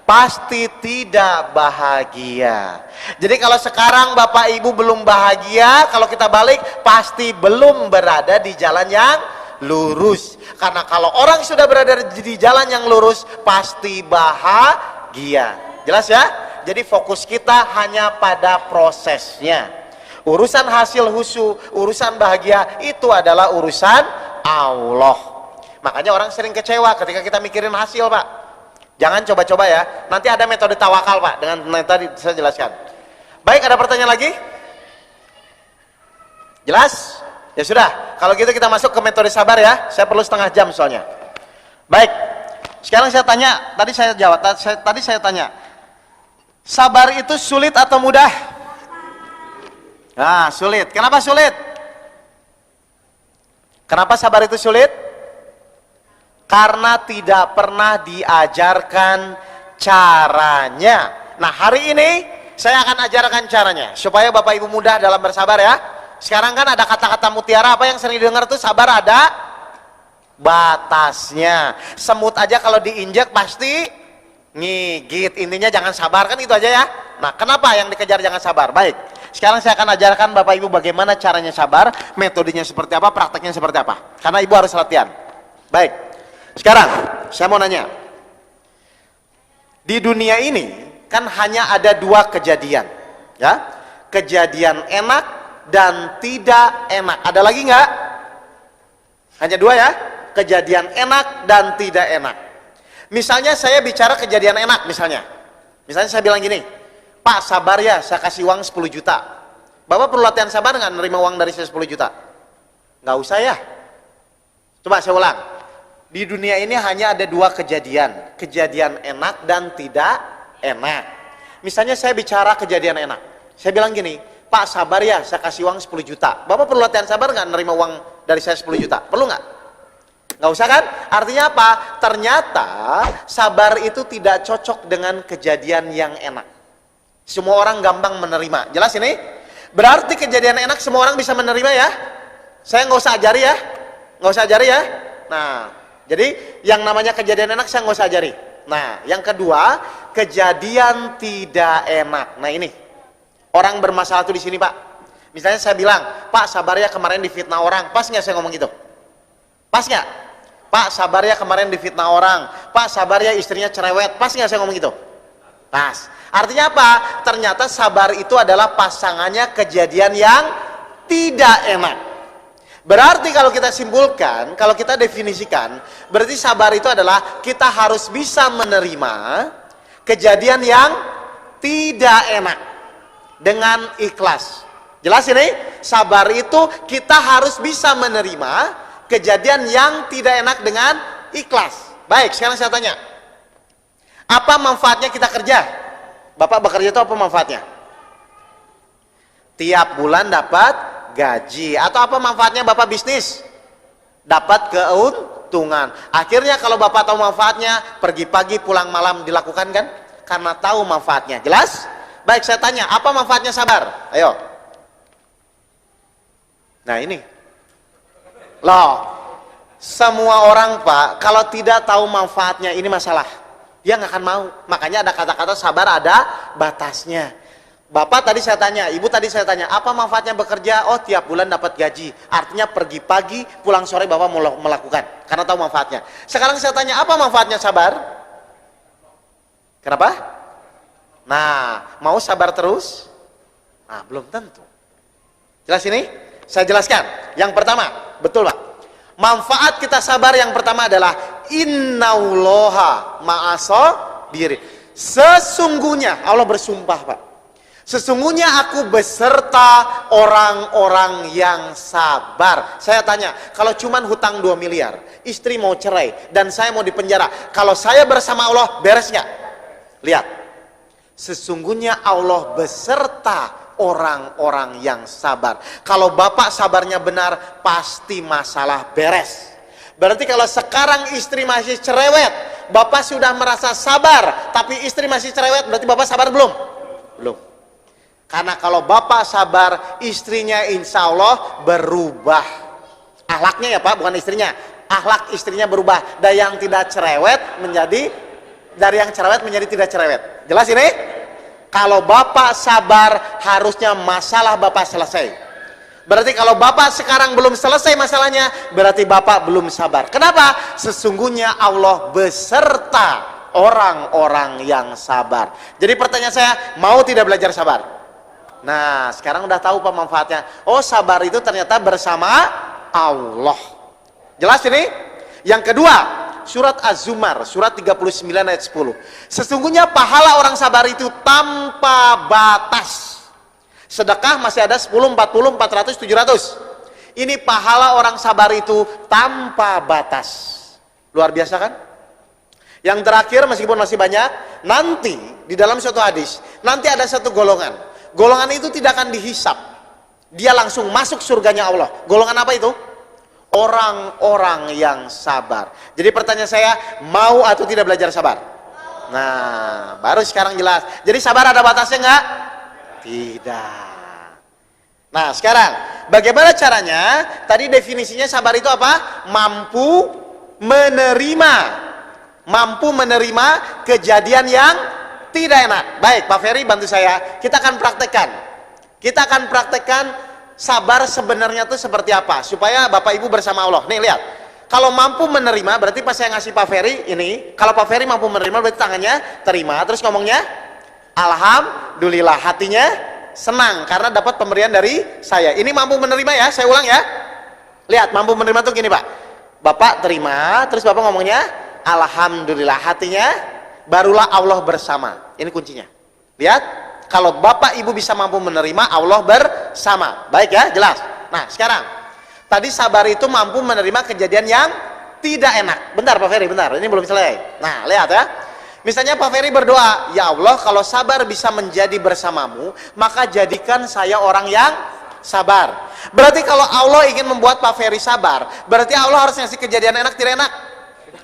Pasti tidak bahagia. Jadi kalau sekarang Bapak Ibu belum bahagia, kalau kita balik pasti belum berada di jalan yang lurus. Karena kalau orang sudah berada di jalan yang lurus, pasti bahagia. Jelas ya? Jadi fokus kita hanya pada prosesnya. Urusan hasil husu, urusan bahagia itu adalah urusan Allah. Makanya orang sering kecewa ketika kita mikirin hasil Pak. Jangan coba-coba ya. Nanti ada metode tawakal Pak, dengan tadi saya jelaskan. Baik, ada pertanyaan lagi? Jelas? Ya sudah, kalau gitu kita masuk ke metode sabar ya. Saya perlu setengah jam soalnya. Baik, sekarang saya tanya, tadi saya jawab, tadi saya tanya, sabar itu sulit atau mudah? Nah, sulit. Kenapa sulit? Kenapa sabar itu sulit? Karena tidak pernah diajarkan caranya. Nah, hari ini saya akan ajarkan caranya supaya Bapak Ibu mudah dalam bersabar ya. Sekarang kan ada kata-kata mutiara, apa yang sering didengar tuh sabar ada batasnya. Semut aja kalau diinjak pasti ngigit. Intinya jangan sabar, kan itu aja ya. Nah, kenapa yang dikejar jangan sabar? Baik. Sekarang saya akan ajarkan Bapak Ibu bagaimana caranya sabar, metodenya seperti apa, prakteknya seperti apa. Karena Ibu harus latihan. Baik. Sekarang saya mau nanya. Di dunia ini kan hanya ada 2 kejadian, ya. Kejadian enak dan tidak enak. Ada lagi nggak? Hanya 2 ya. Kejadian enak dan tidak enak. Misalnya saya bicara kejadian enak misalnya. Misalnya saya bilang gini, Pak sabar ya, saya kasih uang 10 juta. Bapak perlu latihan sabar nggak nerima uang dari saya 10 juta? Nggak usah ya. Coba saya ulang. Di dunia ini hanya ada 2 kejadian. Kejadian enak dan tidak enak. Misalnya saya bicara kejadian enak. Saya bilang gini, Pak sabar ya, saya kasih uang 10 juta. Bapak perlu latihan sabar nggak nerima uang dari saya 10 juta? Perlu nggak? Nggak usah kan? Artinya apa? Ternyata sabar itu tidak cocok dengan kejadian yang enak. Semua orang gampang menerima. Jelas ini? Berarti kejadian enak semua orang bisa menerima ya? Saya nggak usah ajari ya? Nggak usah ajari ya? Nah, jadi yang namanya kejadian enak saya nggak usah ajari. Nah, yang kedua, kejadian tidak enak. Nah ini, orang bermasalah tuh di sini Pak. Misalnya saya bilang, Pak sabar ya kemarin difitnah orang. Pas nggak saya ngomong gitu? Pas nggak? Pak sabar ya kemarin difitnah orang. Pak sabar ya istrinya cerewet. Pas nggak saya ngomong gitu? Pas. Artinya apa? Ternyata sabar itu adalah pasangannya kejadian yang tidak enak. Berarti kalau kita simpulkan, kalau kita definisikan, berarti sabar itu adalah kita harus bisa menerima kejadian yang tidak enak dengan ikhlas. Jelas ini? Sabar itu kita harus bisa menerima kejadian yang tidak enak dengan ikhlas. Baik, sekarang saya tanya. Apa manfaatnya kita kerja? Bapak bekerja itu apa manfaatnya? Tiap bulan dapat gaji. Atau apa manfaatnya Bapak bisnis? Dapat keuntungan. Akhirnya kalau Bapak tahu manfaatnya, pergi pagi pulang malam dilakukan kan? Karena tahu manfaatnya. Jelas? Baik, saya tanya, apa manfaatnya sabar? Ayo. Nah ini. Loh, semua orang Pak, kalau tidak tahu manfaatnya, ini masalah. Dia nggak akan mau. Makanya ada kata-kata sabar ada batasnya. Bapak tadi saya tanya, ibu tadi saya tanya, apa manfaatnya bekerja? Oh, tiap bulan dapat gaji. Artinya pergi pagi, pulang sore Bapak mau melakukan. Karena tahu manfaatnya. Sekarang saya tanya, apa manfaatnya sabar? Kenapa? Nah, mau sabar terus? Nah, belum tentu. Jelas ini? Saya jelaskan. Yang pertama, betul Pak. Manfaat kita sabar yang pertama adalah innaullaha ma'asabirin. Sesungguhnya, Allah bersumpah Pak. Sesungguhnya aku beserta orang-orang yang sabar. Saya tanya, kalau cuman hutang 2 miliar, istri mau cerai, dan saya mau dipenjara, kalau saya bersama Allah, beres nggak? Lihat, sesungguhnya Allah beserta orang-orang yang sabar. Kalau Bapak sabarnya benar, pasti masalah beres. Berarti kalau sekarang istri masih cerewet, Bapak sudah merasa sabar, tapi istri masih cerewet, berarti Bapak sabar belum? Belum. Karena kalau Bapak sabar, istrinya insya Allah berubah. Akhlaknya ya Pak, bukan istrinya. Akhlak istrinya berubah. Dari yang tidak cerewet menjadi, dari yang cerewet menjadi tidak cerewet. Jelas ini? Kalau Bapak sabar, harusnya masalah Bapak selesai. Berarti kalau Bapak sekarang belum selesai masalahnya, berarti Bapak belum sabar. Kenapa? Sesungguhnya Allah beserta orang-orang yang sabar. Jadi pertanyaan saya, mau tidak belajar sabar? Nah, sekarang udah tahu Pak manfaatnya. Oh, sabar itu ternyata bersama Allah. Jelas ini? Yang kedua, surat Az-Zumar, surat 39 ayat 10. Sesungguhnya pahala orang sabar itu tanpa batas. Sedekah masih ada 10, 40, 400, 700. Ini pahala orang sabar itu tanpa batas. Luar biasa kan? Yang terakhir, meskipun masih banyak, nanti di dalam suatu hadis, nanti ada satu golongan. Golongan itu tidak akan dihisap. Dia langsung masuk surganya Allah. Golongan apa itu? Orang-orang yang sabar. Jadi pertanyaan saya, mau atau tidak belajar sabar? Nah, baru sekarang jelas. Jadi sabar ada batasnya enggak? Tidak. Nah, sekarang bagaimana caranya? Tadi definisinya sabar itu apa? Mampu menerima. Mampu menerima kejadian yang tidak enak. Baik, Pak Ferry bantu saya. Kita akan praktekkan. Kita akan praktekkan sabar sebenarnya itu seperti apa, supaya Bapak Ibu bersama Allah. Nih lihat. Kalau mampu menerima, berarti pas saya ngasih Pak Ferry ini, kalau Pak Ferry mampu menerima, berarti tangannya terima, terus ngomongnya alhamdulillah, hatinya senang karena dapat pemberian dari saya. Ini mampu menerima ya, saya ulang ya. Lihat, mampu menerima tuh gini Pak. Bapak terima, terus Bapak ngomongnya alhamdulillah, hatinya barulah Allah bersama. Ini kuncinya. Lihat, kalau Bapak Ibu bisa mampu menerima, Allah bersama. Baik ya, jelas. Nah, sekarang tadi sabar itu mampu menerima kejadian yang tidak enak. Bentar Pak Ferry, bentar. Ini belum selesai. Nah, lihat ya. Misalnya Pak Ferry berdoa, ya Allah kalau sabar bisa menjadi bersamamu, maka jadikan saya orang yang sabar. Berarti kalau Allah ingin membuat Pak Ferry sabar, berarti Allah harus ngasih kejadian enak tidak enak?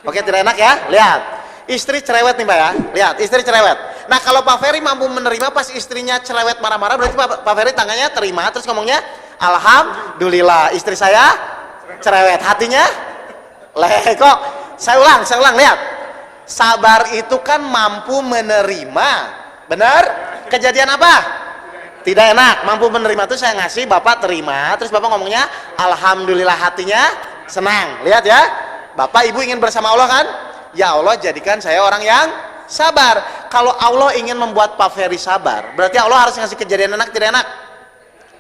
Oke, tidak enak ya? Lihat, istri cerewet nih Pak ya, lihat istri cerewet. Nah kalau Pak Ferry mampu menerima pas istrinya cerewet marah-marah, berarti Pak Ferry tangannya terima, terus ngomongnya, Alhamdulillah istri saya cerewet, hatinya kok. Saya ulang, lihat. Sabar itu kan mampu menerima, benar? Kejadian apa? Tidak enak, mampu menerima itu saya ngasih, Bapak terima, terus Bapak ngomongnya, Alhamdulillah hatinya senang. Lihat ya, Bapak Ibu ingin bersama Allah kan? Ya Allah jadikan saya orang yang sabar. Kalau Allah ingin membuat Pak Ferry sabar, berarti Allah harus ngasih kejadian enak tidak enak?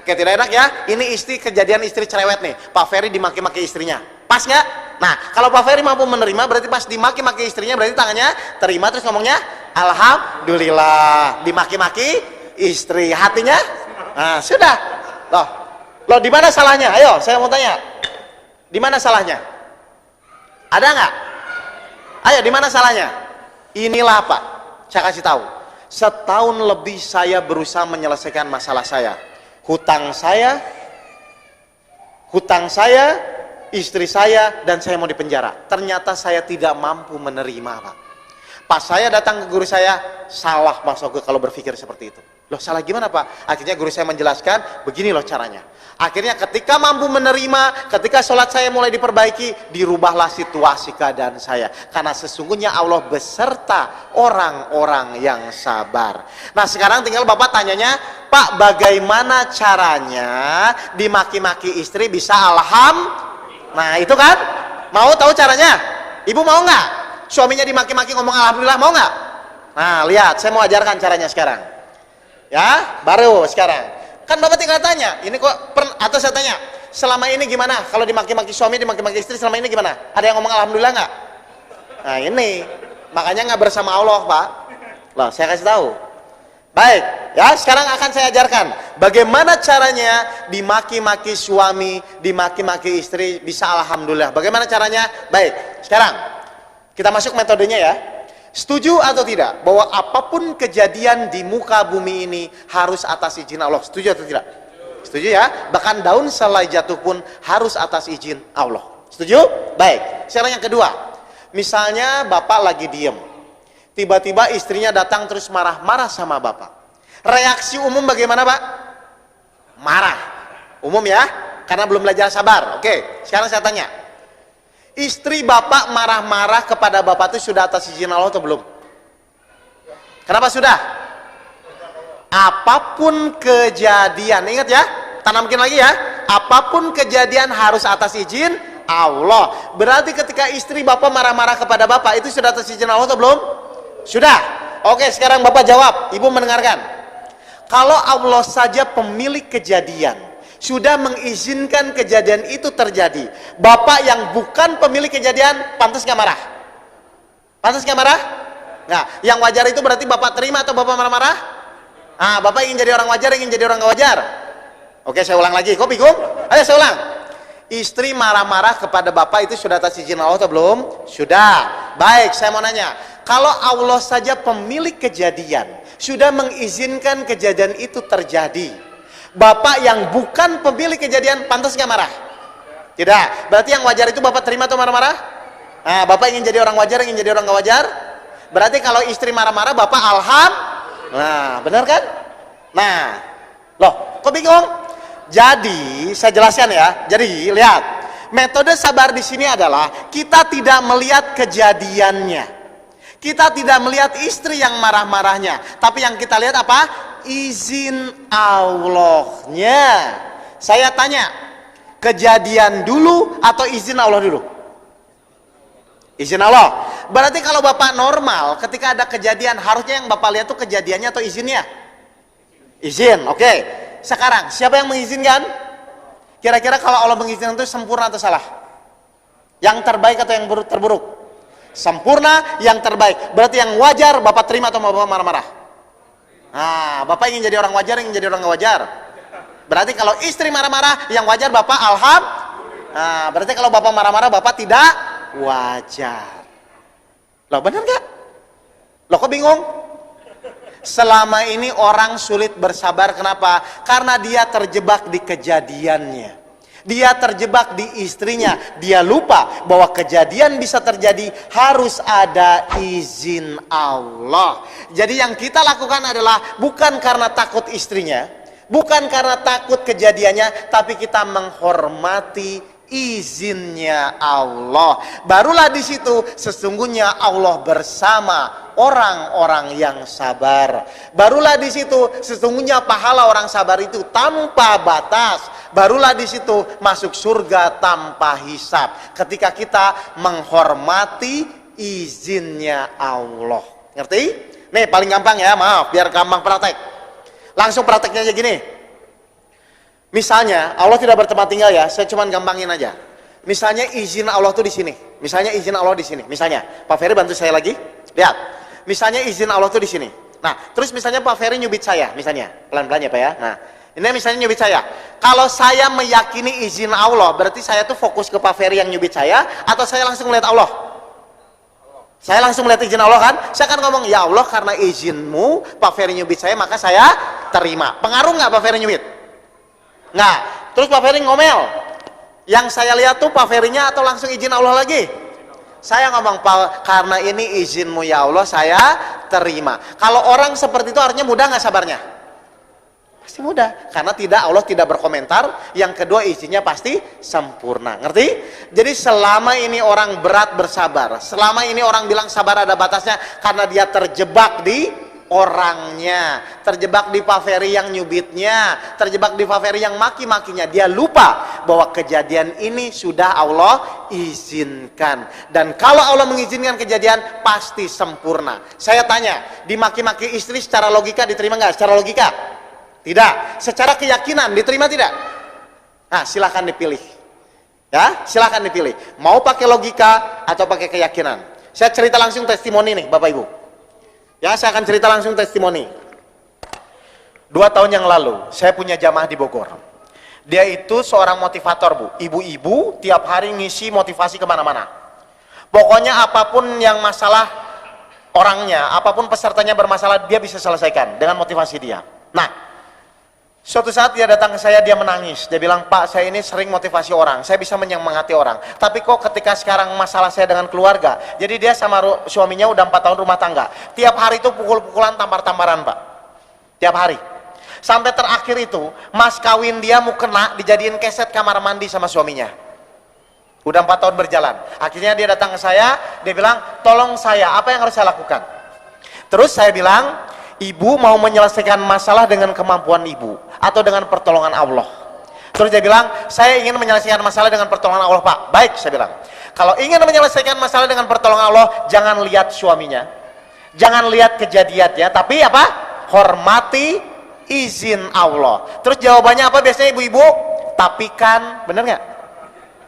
Oke, tidak enak ya. Ini kejadian istri cerewet nih. Pak Ferry dimaki-maki istrinya. Pas nggak? Nah, kalau Pak Ferry mampu menerima, berarti pas dimaki-maki istrinya, berarti tangannya terima, terus ngomongnya, Alhamdulillah. Dimaki-maki istri, hatinya, nah sudah. Loh, di mana salahnya? Ayo, saya mau tanya. Di mana salahnya? Ada nggak? Ayo, di mana salahnya? Inilah Pak, saya kasih tahu. Setahun lebih saya berusaha menyelesaikan masalah saya. Hutang saya, istri saya, dan saya mau dipenjara. Ternyata saya tidak mampu menerima Pak. Pas saya datang ke guru saya, salah Mas Oge kalau berpikir seperti itu. Loh salah gimana Pak? Akhirnya guru saya menjelaskan, begini loh caranya. Akhirnya ketika mampu menerima, ketika sholat saya mulai diperbaiki, dirubahlah situasi keadaan saya. Karena sesungguhnya Allah beserta orang-orang yang sabar. Nah sekarang tinggal Bapak tanyanya, Pak bagaimana caranya dimaki-maki istri bisa Nah itu kan? Mau tahu caranya? Ibu mau nggak? Suaminya dimaki-maki ngomong Alhamdulillah, mau nggak? Nah lihat, saya mau ajarkan caranya sekarang. Ya, baru sekarang. Kan Bapak tinggal tanya, ini kok atau saya tanya, selama ini gimana? Kalau dimaki-maki suami, dimaki-maki istri, selama ini gimana? Ada yang ngomong Alhamdulillah nggak? Nah ini, makanya nggak bersama Allah Pak. Loh, saya kasih tahu. Baik, ya sekarang akan saya ajarkan bagaimana caranya dimaki-maki suami, dimaki-maki istri bisa Alhamdulillah. Bagaimana caranya? Baik, sekarang kita masuk metodenya ya. Setuju atau tidak bahwa apapun kejadian di muka bumi ini harus atas izin Allah? Setuju atau tidak? Setuju ya? Bahkan daun selai jatuh pun harus atas izin Allah. Setuju? Baik. Sekarang yang kedua. Misalnya Bapak lagi diem. Tiba-tiba istrinya datang terus marah-marah sama Bapak. Reaksi umum bagaimana Pak? Marah. Umum ya? Karena belum belajar sabar. Oke, sekarang saya tanya. Istri Bapak marah-marah kepada Bapak itu sudah atas izin Allah atau belum? Kenapa sudah? Apapun kejadian, ingat ya, tanamkin lagi ya, apapun kejadian harus atas izin Allah. Berarti ketika istri Bapak marah-marah kepada Bapak itu sudah atas izin Allah atau belum? Sudah. Oke, sekarang Bapak jawab, Ibu mendengarkan. Kalau Allah saja pemilik kejadian sudah mengizinkan kejadian itu terjadi, Bapak yang bukan pemilik kejadian pantas gak marah? Pantas gak marah? Nah, yang wajar itu berarti Bapak terima atau Bapak marah-marah? Nah, Bapak ingin jadi orang wajar, ingin jadi orang gak wajar? Oke, saya ulang lagi. Kok bingung? Ayo saya ulang. Istri marah-marah kepada Bapak itu sudah atas izin Allah atau belum? Sudah. Baik, saya mau nanya. Kalau Allah saja pemilik kejadian sudah mengizinkan kejadian itu terjadi, Bapak yang bukan pemilik kejadian pantas gak marah? Tidak. Berarti yang wajar itu Bapak terima atau marah-marah? Nah, Bapak ingin jadi orang wajar, ingin jadi orang gak wajar? Berarti kalau istri marah-marah Bapak nah, benar kan? Nah, loh, kok bingung? Jadi, saya jelaskan ya. Jadi, lihat. Metode sabar di sini adalah kita tidak melihat kejadiannya. Kita tidak melihat istri yang marah-marahnya, tapi yang kita lihat apa? Izin Allahnya. Saya tanya, kejadian dulu atau izin Allah dulu? Izin Allah. Berarti kalau Bapak normal, ketika ada kejadian, harusnya yang Bapak lihat tuh kejadiannya atau izinnya? Izin, oke. Sekarang, siapa yang mengizinkan? Kira-kira kalau Allah mengizinkan itu sempurna atau salah? Yang terbaik atau yang terburuk? Sempurna, yang terbaik. Berarti yang wajar Bapak terima atau Bapak marah-marah? Nah, Bapak ingin jadi orang wajar, ingin jadi orang gak wajar? Berarti kalau istri marah-marah, yang wajar Bapak nah, berarti kalau Bapak marah-marah, Bapak tidak wajar. Loh, benar gak? Loh kok bingung? Selama ini orang sulit bersabar, kenapa? Karena dia terjebak di kejadiannya. Dia terjebak di istrinya. Dia lupa bahwa kejadian bisa terjadi harus ada izin Allah. Jadi yang kita lakukan adalah bukan karena takut istrinya, bukan karena takut kejadiannya, tapi kita menghormati izinnya Allah. Barulah di situ sesungguhnya Allah bersama orang-orang yang sabar. Barulah di situ sesungguhnya pahala orang sabar itu tanpa batas. Barulah di situ masuk surga tanpa hisab. Ketika kita menghormati izinnya Allah. Ngerti? Nih paling gampang ya, maaf biar gampang praktek. Langsung prakteknya aja gini. Misalnya Allah tidak bertempat tinggal ya, saya cuman gampangin aja. Misalnya izin Allah tuh di sini. Misalnya izin Allah di sini. Misalnya Pak Ferry bantu saya lagi. Lihat. Misalnya izin Allah tuh di sini. Nah, terus misalnya Pak Ferry nyubit saya, misalnya pelan-pelan ya Pak ya. Nah, ini misalnya nyubit saya. Kalau saya meyakini izin Allah, berarti saya tuh fokus ke Pak Ferry yang nyubit saya, atau saya langsung melihat Allah? Saya langsung melihat izin Allah kan? Saya kan ngomong, ya Allah karena izinmu Pak Ferry nyubit saya, maka saya terima. Pengaruh nggak Pak Ferry nyubit? Nggak. Terus Pak Ferry ngomel. Yang saya lihat tuh Pak Ferry-nya atau langsung izin Allah lagi? Saya ngomong, Pak, karena ini izinmu ya Allah, saya terima. Kalau orang seperti itu artinya mudah nggak sabarnya? Pasti mudah, karena Allah tidak berkomentar. Yang kedua izinnya pasti sempurna. Ngerti? Jadi selama ini orang berat bersabar, selama ini orang bilang sabar ada batasnya, karena dia terjebak di orangnya, terjebak di Pak Ferry yang nyubitnya, terjebak di Pak Ferry yang maki-makinya. Dia lupa bahwa kejadian ini sudah Allah izinkan, dan kalau Allah mengizinkan kejadian pasti sempurna. Saya tanya, dimaki-maki istri secara logika diterima nggak? Secara logika? Tidak. Secara keyakinan diterima tidak? Nah, silahkan dipilih ya, silahkan dipilih mau pakai logika atau pakai keyakinan. Saya cerita langsung testimoni nih Bapak Ibu ya, saya akan cerita langsung testimoni. 2 tahun yang lalu saya punya jamaah di Bogor. Dia itu seorang motivator Bu, ibu-ibu tiap hari ngisi motivasi kemana-mana. Pokoknya apapun yang masalah orangnya, apapun pesertanya bermasalah, dia bisa selesaikan dengan motivasi dia. Nah, suatu saat dia datang ke saya, dia menangis. Dia bilang, Pak, saya ini sering motivasi orang, saya bisa menyemangati orang, tapi kok ketika sekarang masalah saya dengan keluarga. Jadi dia sama suaminya udah 4 tahun rumah tangga, tiap hari itu pukul-pukulan, tampar-tamparan Pak, tiap hari. Sampai terakhir itu mas kawin dia mau kena dijadiin keset kamar mandi sama suaminya. Udah 4 tahun berjalan. Akhirnya dia datang ke saya, dia bilang, tolong saya, apa yang harus saya lakukan? Terus saya bilang, ibu mau menyelesaikan masalah dengan kemampuan ibu atau dengan pertolongan Allah? Terus dia bilang, saya ingin menyelesaikan masalah dengan pertolongan Allah Pak. Baik, saya bilang, kalau ingin menyelesaikan masalah dengan pertolongan Allah, jangan lihat suaminya, jangan lihat kejadiannya, tapi apa? Hormati izin Allah. Terus jawabannya apa biasanya ibu-ibu? Tapi kan, bener nggak?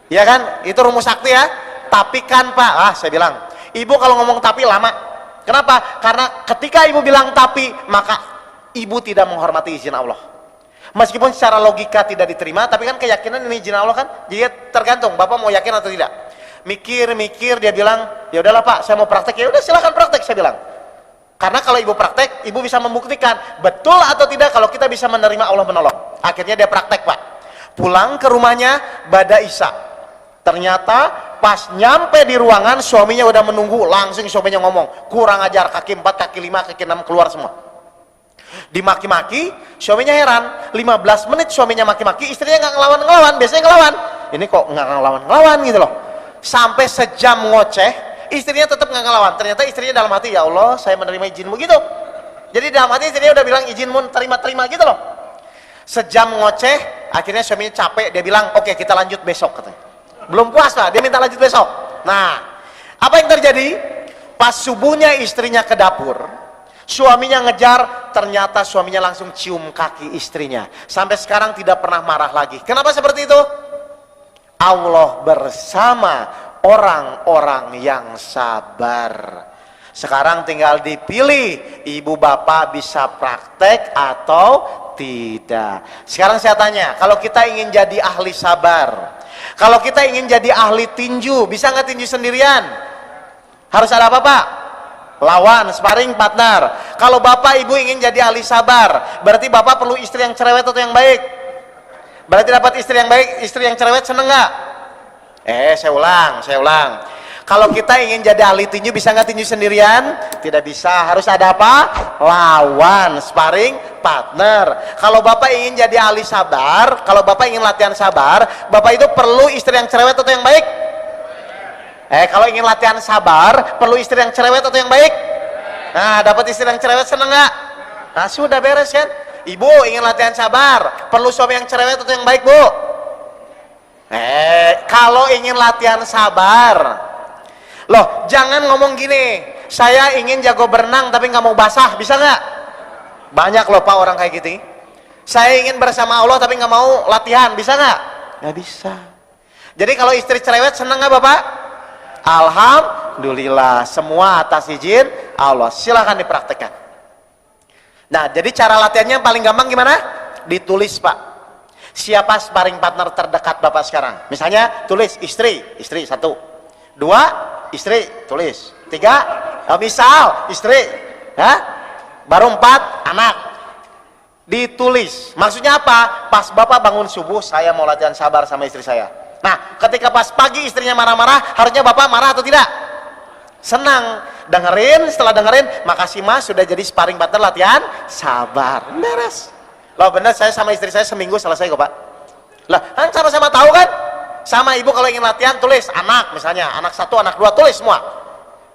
Ya kan, itu rumus sakti ya. Tapi kan Pak, saya bilang, ibu kalau ngomong tapi lama. Kenapa? Karena ketika ibu bilang tapi, maka ibu tidak menghormati izin Allah. Meskipun secara logika tidak diterima, tapi kan keyakinan ini izin Allah kan. Jadi tergantung Bapak mau yakin atau tidak. Mikir-mikir, dia bilang, ya udahlah Pak, saya mau praktek. Ya udah silakan praktek, saya bilang. Karena kalau ibu praktek, ibu bisa membuktikan betul atau tidak kalau kita bisa menerima Allah menolong. Akhirnya dia praktek Pak. Pulang ke rumahnya pada Isya. Ternyata pas nyampe di ruangan, suaminya udah menunggu. Langsung suaminya ngomong, kurang ajar, kaki 4, kaki 5, kaki 6 keluar semua. Dimaki-maki, suaminya heran. 15 menit suaminya maki-maki, istrinya nggak ngelawan-ngelawan. Biasanya ngelawan, ini kok nggak ngelawan-ngelawan gitu loh. Sampai sejam ngoceh, istrinya tetap nggak ngelawan. Ternyata istrinya dalam hati, ya Allah, saya menerima izinmu gitu. Jadi dalam hati istrinya udah bilang, izinmu terima-terima gitu loh. Sejam ngoceh, akhirnya suaminya capek, dia bilang, oke, kita lanjut besok katanya. Belum puas Pak, dia minta lanjut besok. Nah, apa yang terjadi? Pas subuhnya istrinya ke dapur, suaminya ngejar, ternyata suaminya langsung cium kaki istrinya. Sampai sekarang tidak pernah marah lagi. Kenapa seperti itu? Allah bersama orang-orang yang sabar. Sekarang tinggal dipilih, ibu bapak bisa praktek atau tidak. Sekarang saya tanya, kalau kita ingin jadi ahli sabar, kalau kita ingin jadi ahli tinju, bisa nggak tinju sendirian? Harus ada apa Pak? lawan, sparring partner. Kalau bapak ibu ingin jadi ahli sabar, berarti bapak perlu istri yang cerewet atau yang baik? Berarti dapat istri yang baik, istri yang cerewet seneng nggak? Saya ulang. Kalau kita ingin jadi ahli tinju, bisa nggak tinju sendirian? Tidak bisa, harus ada apa? Lawan, sparring partner. Kalau bapak ingin jadi ahli sabar, kalau bapak ingin latihan sabar, bapak itu perlu istri yang cerewet atau yang baik? Kalau ingin latihan sabar, perlu istri yang cerewet atau yang baik? Nah, dapat istri yang cerewet seneng nggak? Nah, sudah beres kan? Ibu ingin latihan sabar, perlu suami yang cerewet atau yang baik, Bu? Kalau ingin latihan sabar, loh, jangan ngomong gini, saya ingin jago berenang tapi nggak mau basah, bisa nggak? Banyak loh Pak orang kayak gitu. Saya ingin bersama Allah tapi nggak mau latihan, bisa nggak? Nggak bisa. Jadi kalau istri cerewet senang nggak Bapak? Alhamdulillah, semua atas izin Allah. Silahkan dipraktekkan. Nah, jadi cara latihannya yang paling gampang gimana? Ditulis Pak. Siapa sparring partner terdekat Bapak sekarang? Misalnya tulis istri 1, 2 istri, tulis 3, misal istri, baru 4 anak, ditulis. Maksudnya apa? Pas bapak bangun subuh, saya mau latihan sabar sama istri saya. Nah, ketika pas pagi istrinya marah-marah, harusnya bapak marah atau tidak? Senang. Dengerin, setelah dengerin, makasih mas sudah jadi sparring partner latihan sabar. Beres. Loh bener, saya sama istri saya seminggu selesai kok Pak. Lah kan sama-sama tahu kan? Sama ibu kalau ingin latihan tulis anak, misalnya anak 1, anak 2, tulis semua.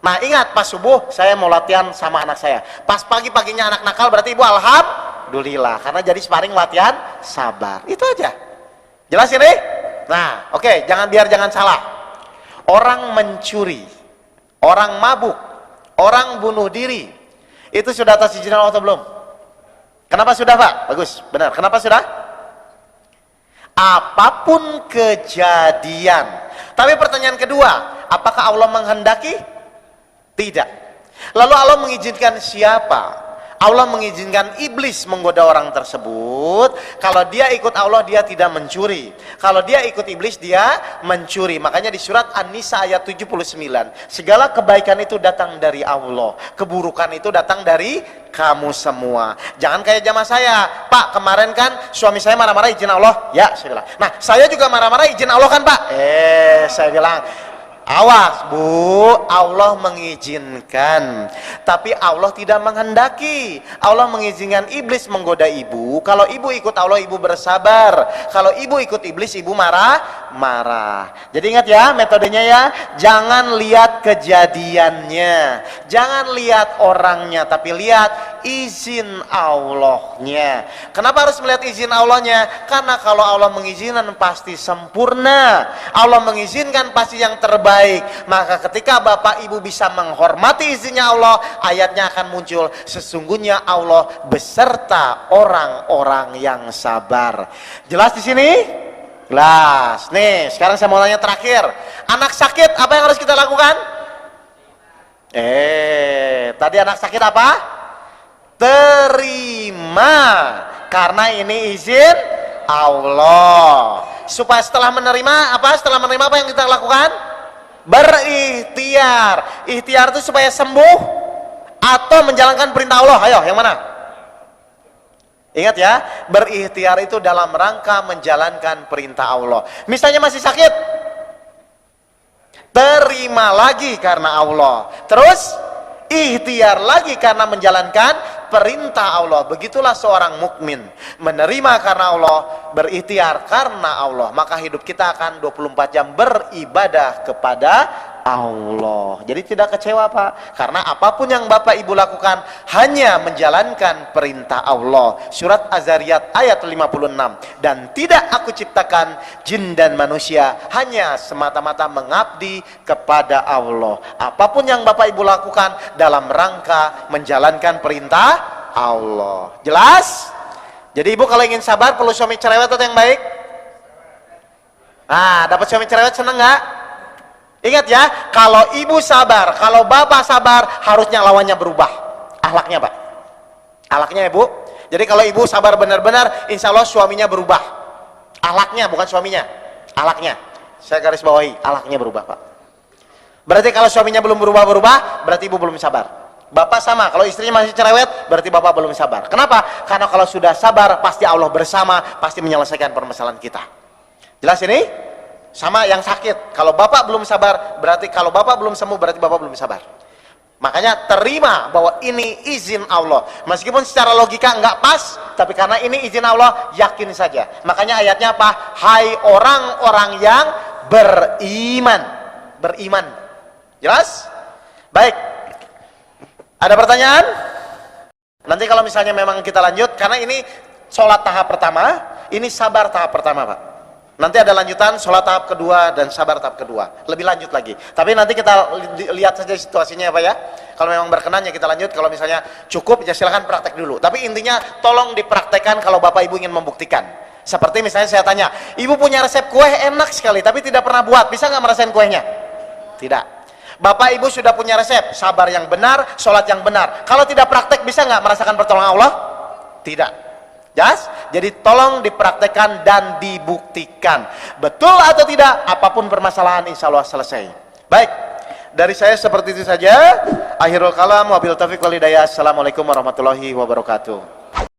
Nah ingat, pas subuh saya mau latihan sama anak saya, pas pagi-paginya anak nakal, berarti ibu alhamdulillah karena jadi sparring latihan sabar. Itu aja. Jelas ini? Nah oke, jangan salah. Orang mencuri, orang mabuk, orang bunuh diri, itu sudah atas izin Allah atau belum? Kenapa sudah Pak? Bagus, benar. Kenapa sudah? Apapun kejadian. Tapi pertanyaan kedua, apakah Allah menghendaki? Tidak. Lalu Allah mengizinkan siapa? Allah mengizinkan iblis menggoda orang tersebut. Kalau dia ikut Allah, dia tidak mencuri. Kalau dia ikut iblis, dia mencuri. Makanya di surat An-Nisa ayat 79, segala kebaikan itu datang dari Allah, keburukan itu datang dari kamu semua. Jangan kayak zaman saya, Pak, kemarin kan suami saya marah-marah izin Allah. Ya, saya bilang. Nah, saya juga marah-marah izin Allah kan, Pak? Saya bilang, awas Bu, Allah mengizinkan, tapi Allah tidak menghendaki. Allah mengizinkan iblis menggoda ibu. Kalau ibu ikut Allah, ibu bersabar. Kalau ibu ikut iblis, ibu marah. Jadi ingat ya metodenya ya. Jangan lihat kejadiannya, jangan lihat orangnya, tapi lihat izin Allahnya. Kenapa harus melihat izin Allahnya? Karena kalau Allah mengizinkan pasti sempurna. Allah mengizinkan pasti yang terbaik. Maka ketika bapak ibu bisa menghormati izinnya Allah, ayatnya akan muncul, sesungguhnya Allah beserta orang-orang yang sabar. Jelas di sini? Jelas. Nih, sekarang saya mau tanya terakhir. Anak sakit, apa yang harus kita lakukan? Tadi anak sakit apa? Terima, karena ini izin Allah. Supaya setelah menerima apa? Setelah menerima apa yang kita lakukan? Berikhtiar. Ikhtiar itu supaya sembuh atau menjalankan perintah Allah. Ayo, yang mana? Ingat ya, berikhtiar itu dalam rangka menjalankan perintah Allah. Misalnya masih sakit, terima lagi karena Allah. Terus ikhtiar lagi karena menjalankan perintah Allah. Begitulah seorang mukmin, menerima karena Allah, berikhtiar karena Allah, maka hidup kita akan 24 jam beribadah kepada Allah. Jadi tidak kecewa Pak, karena apapun yang Bapak Ibu lakukan hanya menjalankan perintah Allah. Surat Az-Zariyat ayat 56. Dan tidak aku ciptakan jin dan manusia hanya semata-mata mengabdi kepada Allah. Apapun yang Bapak Ibu lakukan dalam rangka menjalankan perintah Allah. Jelas? Jadi ibu kalau ingin sabar perlu suami cerewet atau yang baik? Nah, dapat suami cerewet seneng nggak? Ingat ya, kalau ibu sabar, kalau bapak sabar, harusnya lawannya berubah. Akhlaknya Pak. Akhlaknya ya Bu. Jadi kalau ibu sabar benar-benar, insya Allah suaminya berubah. Akhlaknya, bukan suaminya. Akhlaknya. Saya garis bawahi, akhlaknya berubah Pak. Berarti kalau suaminya belum berubah-berubah, berarti ibu belum sabar. Bapak sama, kalau istrinya masih cerewet, berarti bapak belum sabar. Kenapa? Karena kalau sudah sabar, pasti Allah bersama, pasti menyelesaikan permasalahan kita. Jelas ini? Sama yang sakit. Kalau bapak belum sabar, berarti kalau bapak belum sembuh, berarti bapak belum sabar. Makanya terima bahwa ini izin Allah. Meskipun secara logika nggak pas, tapi karena ini izin Allah, yakin saja. Makanya ayatnya apa? Hai orang-orang yang beriman. Beriman. Jelas? Baik. Ada pertanyaan? Nanti kalau misalnya memang kita lanjut, karena ini sholat tahap pertama, ini sabar tahap pertama, Pak. Nanti ada lanjutan sholat tahap kedua dan sabar tahap kedua. Lebih lanjut lagi. Tapi nanti kita lihat saja situasinya ya, Pak ya. Kalau memang berkenan ya kita lanjut. Kalau misalnya cukup ya silahkan praktek dulu. Tapi intinya tolong dipraktekkan kalau Bapak Ibu ingin membuktikan. Seperti misalnya saya tanya, Ibu punya resep kue enak sekali tapi tidak pernah buat. Bisa nggak merasain kuenya? Tidak. Bapak Ibu sudah punya resep, sabar yang benar, sholat yang benar. Kalau tidak praktek, bisa nggak merasakan pertolongan Allah? Tidak. Jelas? Jadi tolong dipraktekkan dan dibuktikan. Betul atau tidak, apapun permasalahan insya Allah selesai. Baik, dari saya seperti itu saja. Akhirul kalam, wabil taufiq wal hidayah. Assalamualaikum warahmatullahi wabarakatuh.